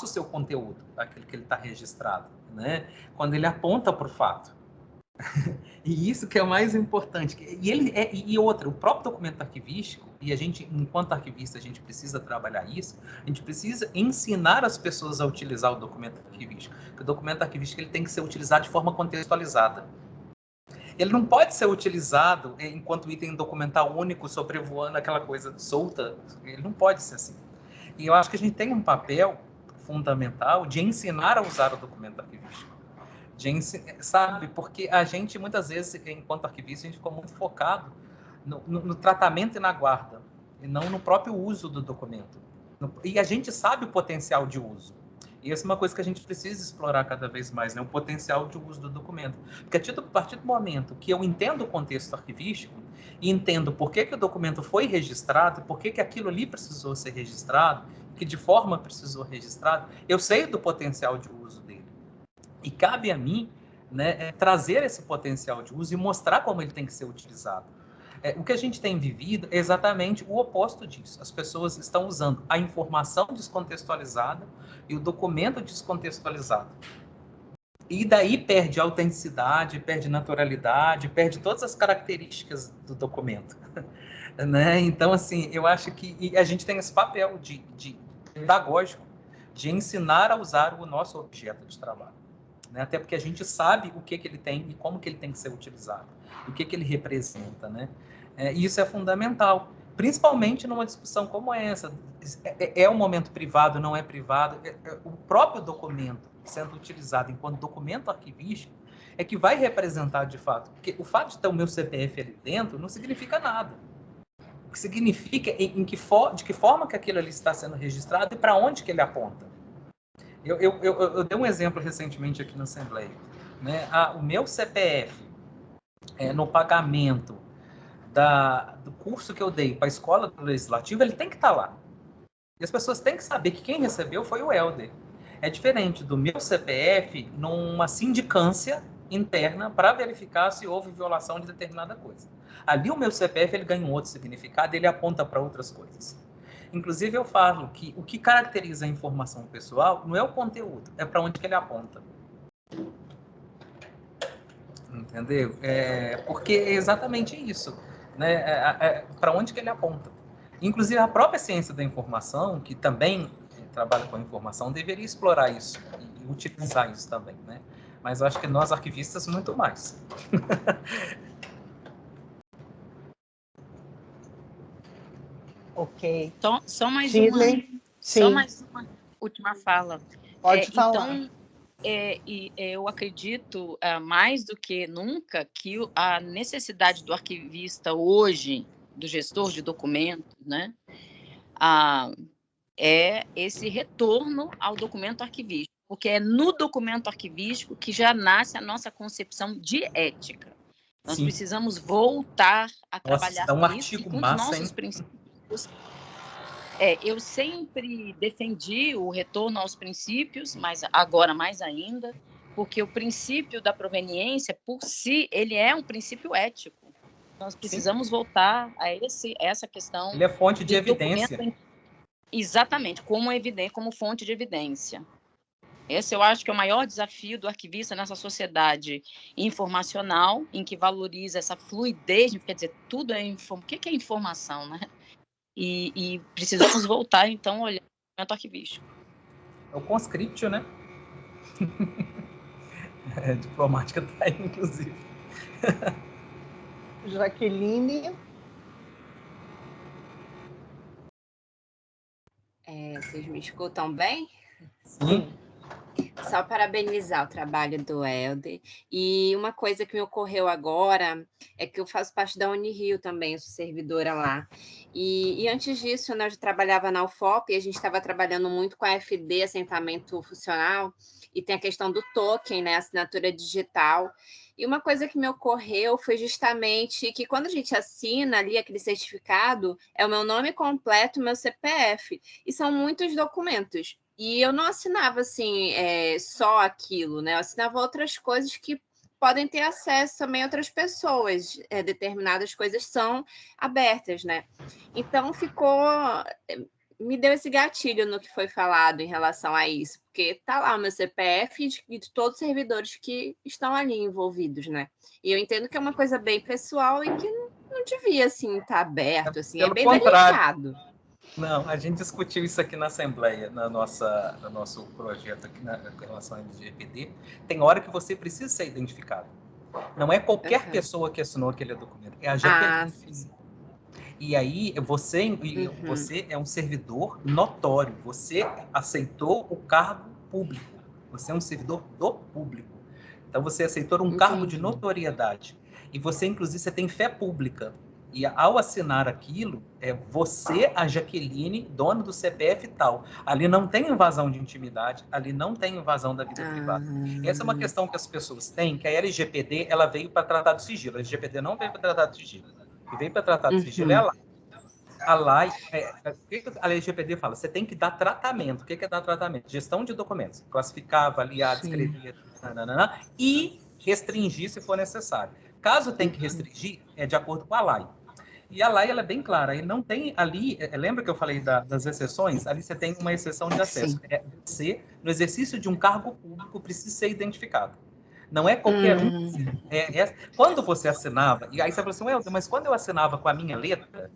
o seu conteúdo, aquele que ele está registrado, né? Quando ele aponta para o fato. E isso que é o mais importante. E outra, o próprio documento arquivístico, e a gente, enquanto arquivista, a gente precisa trabalhar isso, a gente precisa ensinar as pessoas a utilizar o documento arquivístico. Porque o documento arquivístico ele tem que ser utilizado de forma contextualizada. Ele não pode ser utilizado enquanto item documental único sobrevoando aquela coisa solta. Ele não pode ser assim. E eu acho que a gente tem um papel fundamental de ensinar a usar o documento arquivístico. Sabe? Porque a gente, muitas vezes, enquanto arquivista, a gente ficou muito focado no tratamento e na guarda, e não no próprio uso do documento. E a gente sabe o potencial de uso. E essa é uma coisa que a gente precisa explorar cada vez mais, né? O potencial de uso do documento. Porque a partir do momento que eu entendo o contexto arquivístico e entendo por que o documento foi registrado, por que aquilo ali precisou ser registrado, que de forma precisou registrado, eu sei do potencial de uso dele. E cabe a mim, né, trazer esse potencial de uso e mostrar como ele tem que ser utilizado. O que a gente tem vivido é exatamente o oposto disso. As pessoas estão usando a informação descontextualizada e o documento descontextualizado. E daí perde autenticidade, perde naturalidade, perde todas as características do documento. Né? Então, assim, eu acho que a gente tem esse papel de pedagógico, de ensinar a usar o nosso objeto de trabalho. Né? Até porque a gente sabe o que ele tem e como que ele tem que ser utilizado, o que ele representa, né? E isso é fundamental, principalmente numa discussão como essa. É um momento privado, não é privado? O próprio documento sendo utilizado enquanto documento arquivístico é que vai representar de fato, porque o fato de ter o meu CPF ali dentro não significa nada. O que significa de que forma que aquilo ali está sendo registrado e para onde que ele aponta. Eu dei um exemplo recentemente aqui na Assembleia. Né? O meu CPF no pagamento do curso que eu dei para a Escola do Legislativo, ele tem que estar lá. E as pessoas têm que saber que quem recebeu foi o Helder. É diferente do meu CPF numa sindicância interna para verificar se houve violação de determinada coisa. Ali o meu CPF ele ganha um outro significado, ele aponta para outras coisas. Inclusive eu falo que o que caracteriza a informação pessoal não é o conteúdo, é para onde que ele aponta. Entendeu? Porque é exatamente isso. Né? Para onde que ele aponta. Inclusive a própria ciência da informação, que também trabalha com a informação, deveria explorar isso e utilizar isso também. Né? Mas eu acho que nós arquivistas muito mais. Ok. Só mais uma última fala. Pode falar. Então, eu acredito mais do que nunca que a necessidade do arquivista hoje, do gestor de documentos, né, é esse retorno ao documento arquivístico, porque é no documento arquivístico que já nasce a nossa concepção de ética. Nós Sim. precisamos voltar a trabalhar com isso e artigo com os massa, nossos princípios. Eu sempre defendi o retorno aos princípios, mas agora mais ainda, porque o princípio da proveniência, por si, ele é um princípio ético. Nós precisamos voltar a essa questão. Ele é fonte de evidência. Exatamente, como fonte de evidência. Esse eu acho que é o maior desafio do arquivista nessa sociedade informacional, em que valoriza essa fluidez, quer dizer, tudo é informação. O que é informação, né? E precisamos voltar, então, a olhar o documento arquivístico. É o conscriptio, né? Diplomática está aí, inclusive. Jaqueline. Vocês me escutam bem? Sim. Só parabenizar o trabalho do Helder. E uma coisa que me ocorreu agora é que eu faço parte da Unirio também, sou servidora lá. E antes disso, né, eu trabalhava na UFOP e a gente estava trabalhando muito com a FD, assentamento funcional, e tem a questão do token, né, assinatura digital. E uma coisa que me ocorreu foi justamente que quando a gente assina ali aquele certificado, é o meu nome completo, meu CPF, e são muitos documentos. E eu não assinava assim só aquilo, né? Eu assinava outras coisas que podem ter acesso também a outras pessoas. Determinadas coisas são abertas, né? Então me deu esse gatilho no que foi falado em relação a isso, porque tá lá o meu CPF e de todos os servidores que estão ali envolvidos, né? E eu entendo que é uma coisa bem pessoal e que não devia assim estar aberto, assim, é bem delicado. Não, a gente discutiu isso aqui na Assembleia, no nosso projeto aqui na relação ao LGPD. Tem hora que você precisa ser identificado. Não é qualquer pessoa que assinou aquele documento, é a Jaqueline. E aí você é um servidor notório, você aceitou o cargo público, você é um servidor do público. Então você aceitou um cargo de notoriedade. E você, inclusive, você tem fé pública. E ao assinar aquilo, é você, a Jaqueline, dona do CPF e tal. Ali não tem invasão de intimidade, ali não tem invasão da vida privada. Essa é uma questão que as pessoas têm, que a LGPD ela veio para tratar do sigilo. A LGPD não veio para tratar do sigilo. O que veio para tratar do sigilo é a LAI. A LAI, a LGPD fala, você tem que dar tratamento. O que é dar tratamento? Gestão de documentos. Classificar, avaliar, descrever, e restringir se for necessário. Caso tenha que restringir, é de acordo com a LAI. E a lei ela é bem clara, e não tem ali, lembra que eu falei das exceções? Ali você tem uma exceção de acesso. Você, no exercício de um cargo público, precisa ser identificado. Não é qualquer um. Quando você assinava, e aí você falou assim, mas quando eu assinava com a minha letra,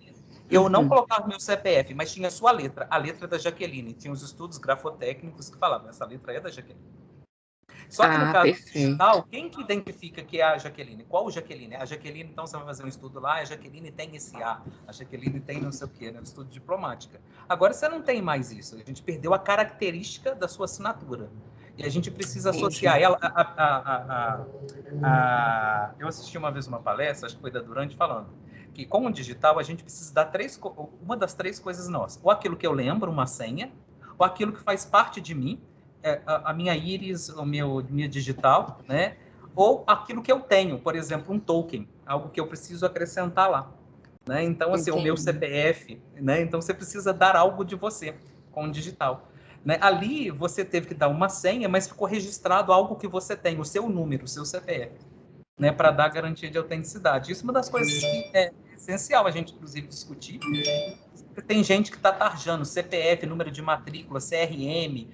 eu não colocava meu CPF, mas tinha a sua letra, a letra da Jaqueline. Tinha os estudos grafotécnicos que falavam, essa letra é da Jaqueline. Só que no caso digital, quem que identifica que é a Jaqueline? Qual Jaqueline? A Jaqueline, então você vai fazer um estudo lá, a Jaqueline tem esse A, a Jaqueline tem não sei o quê, né? Estudo de diplomática. Agora você não tem mais isso, a gente perdeu a característica da sua assinatura. E a gente precisa associar ela Eu assisti uma vez uma palestra, acho que foi da Durante, falando que com o digital a gente precisa dar uma das 3 coisas nossas. Ou aquilo que eu lembro, uma senha, ou aquilo que faz parte de mim, a minha íris, minha digital, né? Ou aquilo que eu tenho, por exemplo, um token, algo que eu preciso acrescentar lá. Né? Então, assim, o meu CPF, né? Então você precisa dar algo de você com o digital. Né? Ali você teve que dar uma senha, mas ficou registrado algo que você tem, o seu número, o seu CPF, né? Para dar garantia de autenticidade. Isso é uma das coisas que é essencial a gente, inclusive, discutir. Tem gente que está tarjando CPF, número de matrícula, CRM,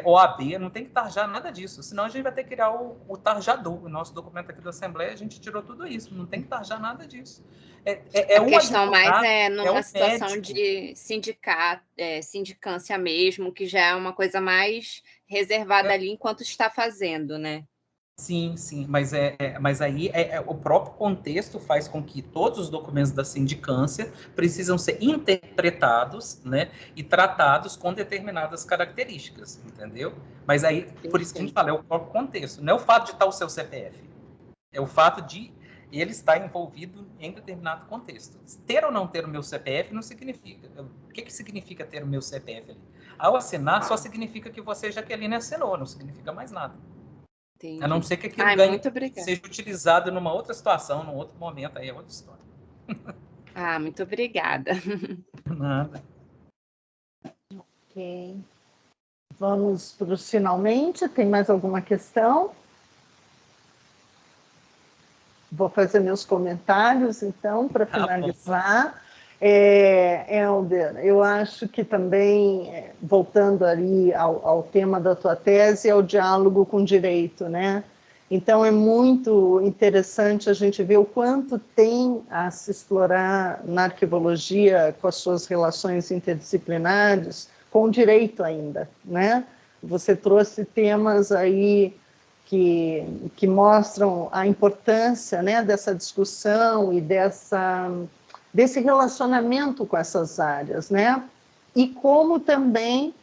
OAB, não tem que tarjar nada disso, senão a gente vai ter que criar o tarjador. O nosso documento aqui da Assembleia, a gente tirou tudo isso, não tem que tarjar nada disso. A questão mais é numa situação de sindicância mesmo, que já é uma coisa mais reservada ali enquanto está fazendo, né? Sim, mas aí o próprio contexto faz com que todos os documentos da sindicância precisam ser interpretados, né, e tratados com determinadas características, entendeu? Mas aí, por isso que a gente fala, é o próprio contexto, não é o fato de estar o seu CPF, é o fato de ele estar envolvido em determinado contexto. Ter ou não ter o meu CPF não significa. O que significa ter o meu CPF ali? Ao assinar, só significa que você, Jaqueline, assinou, não significa mais nada. Entendi. A não ser que aquilo seja utilizado numa outra situação, num outro momento, aí é outra história. Muito obrigada. Nada. Ok. Vamos para os finalmente. Tem mais alguma questão? Vou fazer meus comentários, então, para finalizar. Helder, eu acho que também, voltando ali ao tema da tua tese, é o diálogo com o direito, né? Então, é muito interessante a gente ver o quanto tem a se explorar na arquivologia com as suas relações interdisciplinares com o direito ainda, né? Você trouxe temas aí que mostram a importância, né, dessa discussão e desse relacionamento com essas áreas, né? E como também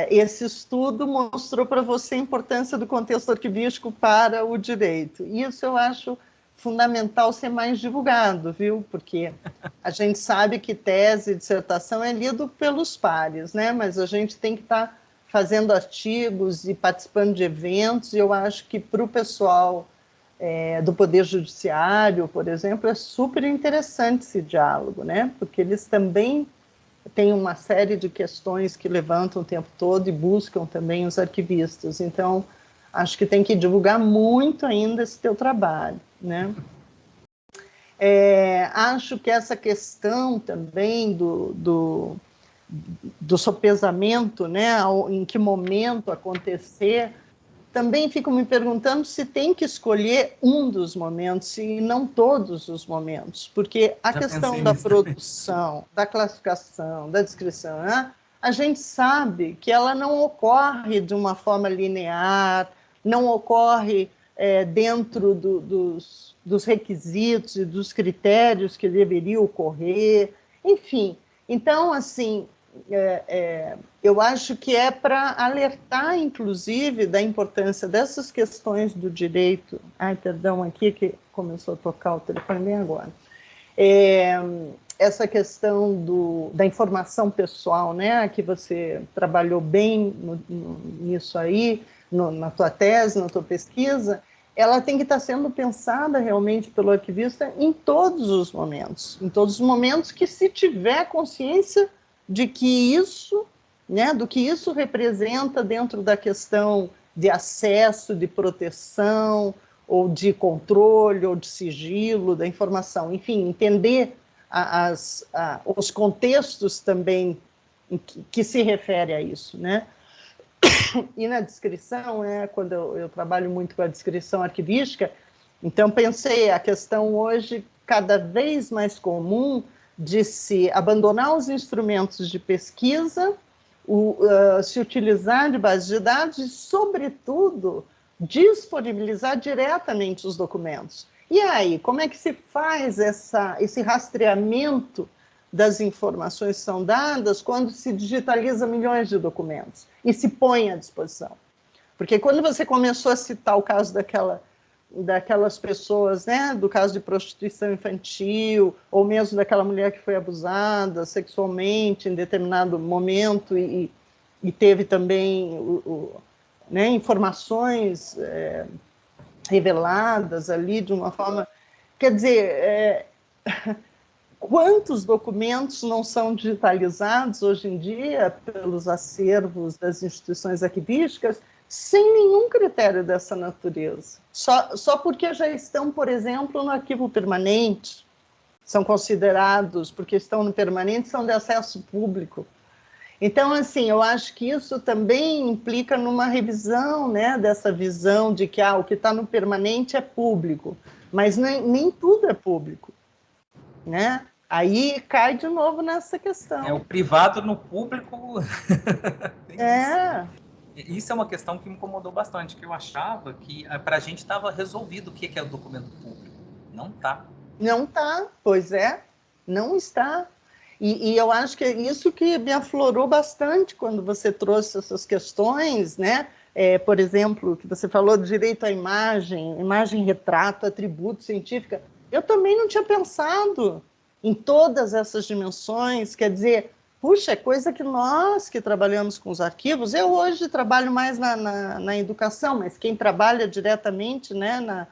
esse estudo mostrou para você a importância do contexto arquivístico para o direito. Isso eu acho fundamental ser mais divulgado, viu? Porque a gente sabe que tese e dissertação é lido pelos pares, né? Mas a gente tem que estar fazendo artigos e participando de eventos, e eu acho que para o pessoal do Poder Judiciário, por exemplo, é super interessante esse diálogo, né? Porque eles também têm uma série de questões que levantam o tempo todo e buscam também os arquivistas. Então, acho que tem que divulgar muito ainda esse teu trabalho, né? Acho que essa questão também do sopesamento, né? Em que momento acontecer, também fico me perguntando se tem que escolher um dos momentos e não todos os momentos, porque a questão da produção, da classificação, da descrição, né? A gente sabe que ela não ocorre de uma forma linear, não ocorre dentro dos requisitos e dos critérios que deveria ocorrer, enfim. Então, assim, eu acho que é para alertar, inclusive, da importância dessas questões do direito. Ai, perdão, aqui que começou a tocar o telefone bem agora. Essa questão da informação pessoal, né, que você trabalhou bem nisso aí, na tua tese, na tua pesquisa, ela tem que estar sendo pensada realmente pelo arquivista em todos os momentos que se tiver consciência de que isso, né, do que isso representa dentro da questão de acesso, de proteção, ou de controle, ou de sigilo da informação, enfim, entender os contextos também que se refere a isso, né? E na descrição, quando eu trabalho muito com a descrição arquivística, então pensei a questão hoje cada vez mais comum de se abandonar os instrumentos de pesquisa, se utilizar de bases de dados e, sobretudo, disponibilizar diretamente os documentos. E aí, como é que se faz esse rastreamento das informações que são dadas quando se digitaliza milhões de documentos e se põe à disposição? Porque quando você começou a citar o caso daquelas pessoas, né, do caso de prostituição infantil, ou mesmo daquela mulher que foi abusada sexualmente em determinado momento e teve também né, informações reveladas ali de uma forma... Quer dizer, quantos documentos não são digitalizados hoje em dia pelos acervos das instituições arquivísticas sem nenhum critério dessa natureza? Só porque já estão, por exemplo, no arquivo permanente, são considerados, porque estão no permanente, são de acesso público. Então, assim, eu acho que isso também implica numa revisão, né, dessa visão de que o que está no permanente é público, mas nem tudo é público, né? Aí cai de novo nessa questão. O privado no público... Isso é uma questão que me incomodou bastante, que eu achava que para a gente estava resolvido o que é o documento público. Não está. Não está, pois é, não está. E eu acho que é isso que me aflorou bastante quando você trouxe essas questões, né? Por exemplo, que você falou do direito à imagem, retrato, atributo científica. Eu também não tinha pensado em todas essas dimensões, quer dizer, puxa, é coisa que nós que trabalhamos com os arquivos, eu hoje trabalho mais na educação, mas quem trabalha diretamente, né,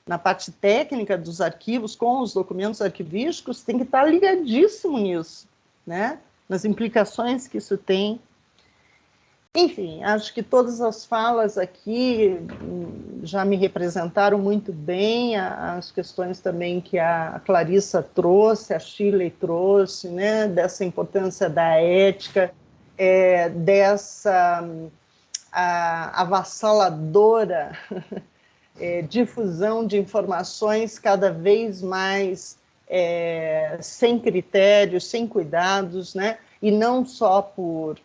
na parte técnica dos arquivos, com os documentos arquivísticos, tem que estar ligadíssimo nisso, né? Nas implicações que isso tem. Enfim, acho que todas as falas aqui já me representaram muito bem, as questões também que a Clarissa trouxe, a Shirley trouxe, né? Dessa importância da ética, dessa avassaladora difusão de informações cada vez mais sem critérios, sem cuidados, né? E não só por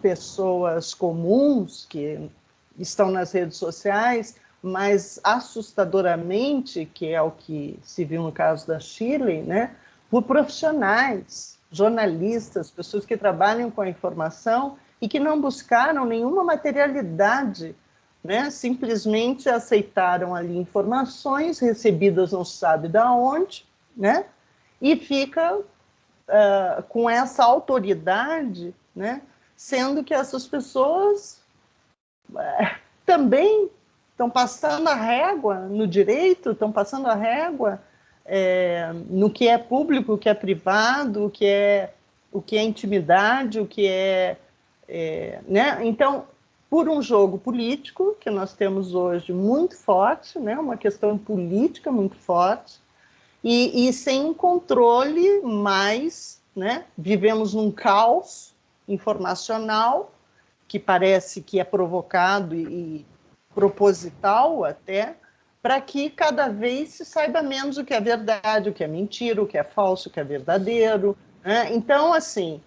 pessoas comuns que estão nas redes sociais, mas assustadoramente, que é o que se viu no caso da Shirley, né? Por profissionais, jornalistas, pessoas que trabalham com a informação e que não buscaram nenhuma materialidade, né? Simplesmente aceitaram ali informações recebidas não se sabe de onde, né? E fica com essa autoridade, né? Sendo que essas pessoas também estão passando a régua no direito, estão passando a régua no que é público, o que é privado, o que é intimidade, o que né? Então, por um jogo político que nós temos hoje muito forte, né? Uma questão política muito forte, e sem controle mais, né? Vivemos num caos informacional que parece que é provocado e proposital até, para que cada vez se saiba menos o que é verdade, o que é mentira, o que é falso, o que é verdadeiro, né? Então, assim,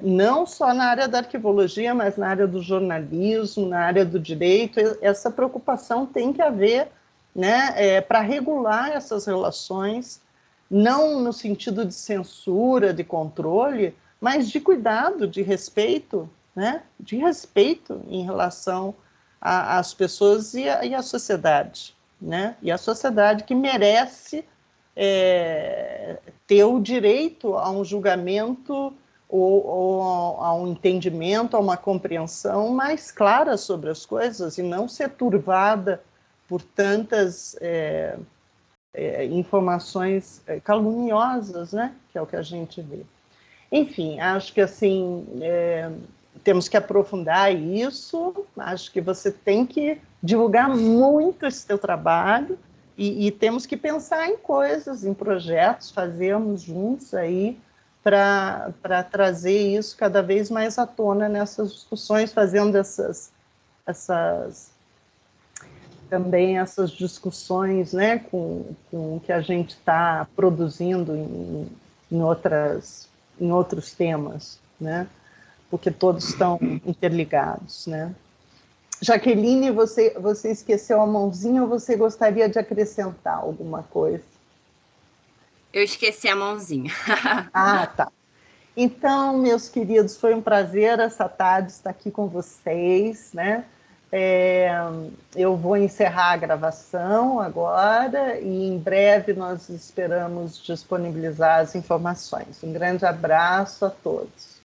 não só na área da arquivologia, mas na área do jornalismo, na área do direito, essa preocupação tem que haver, né, para regular essas relações, não no sentido de censura, de controle, mas de cuidado, de respeito, né, de respeito em relação às pessoas e à sociedade, né, e a sociedade que merece ter o direito a um julgamento ou a um entendimento, a uma compreensão mais clara sobre as coisas e não ser turvada por tantas informações caluniosas, né? Que é o que a gente vê. Enfim, acho que assim temos que aprofundar isso. Acho que você tem que divulgar muito esse seu trabalho e temos que pensar em coisas, em projetos, fazermos juntos aí para trazer isso cada vez mais à tona nessas discussões, fazendo também essas discussões, né, com o que a gente está produzindo em outros temas, né, porque todos estão interligados, né. Jaqueline, você esqueceu a mãozinha ou você gostaria de acrescentar alguma coisa? Eu esqueci a mãozinha. Ah, tá. Então, meus queridos, foi um prazer essa tarde estar aqui com vocês, né? Eu vou encerrar a gravação agora e em breve nós esperamos disponibilizar as informações. Um grande abraço a todos.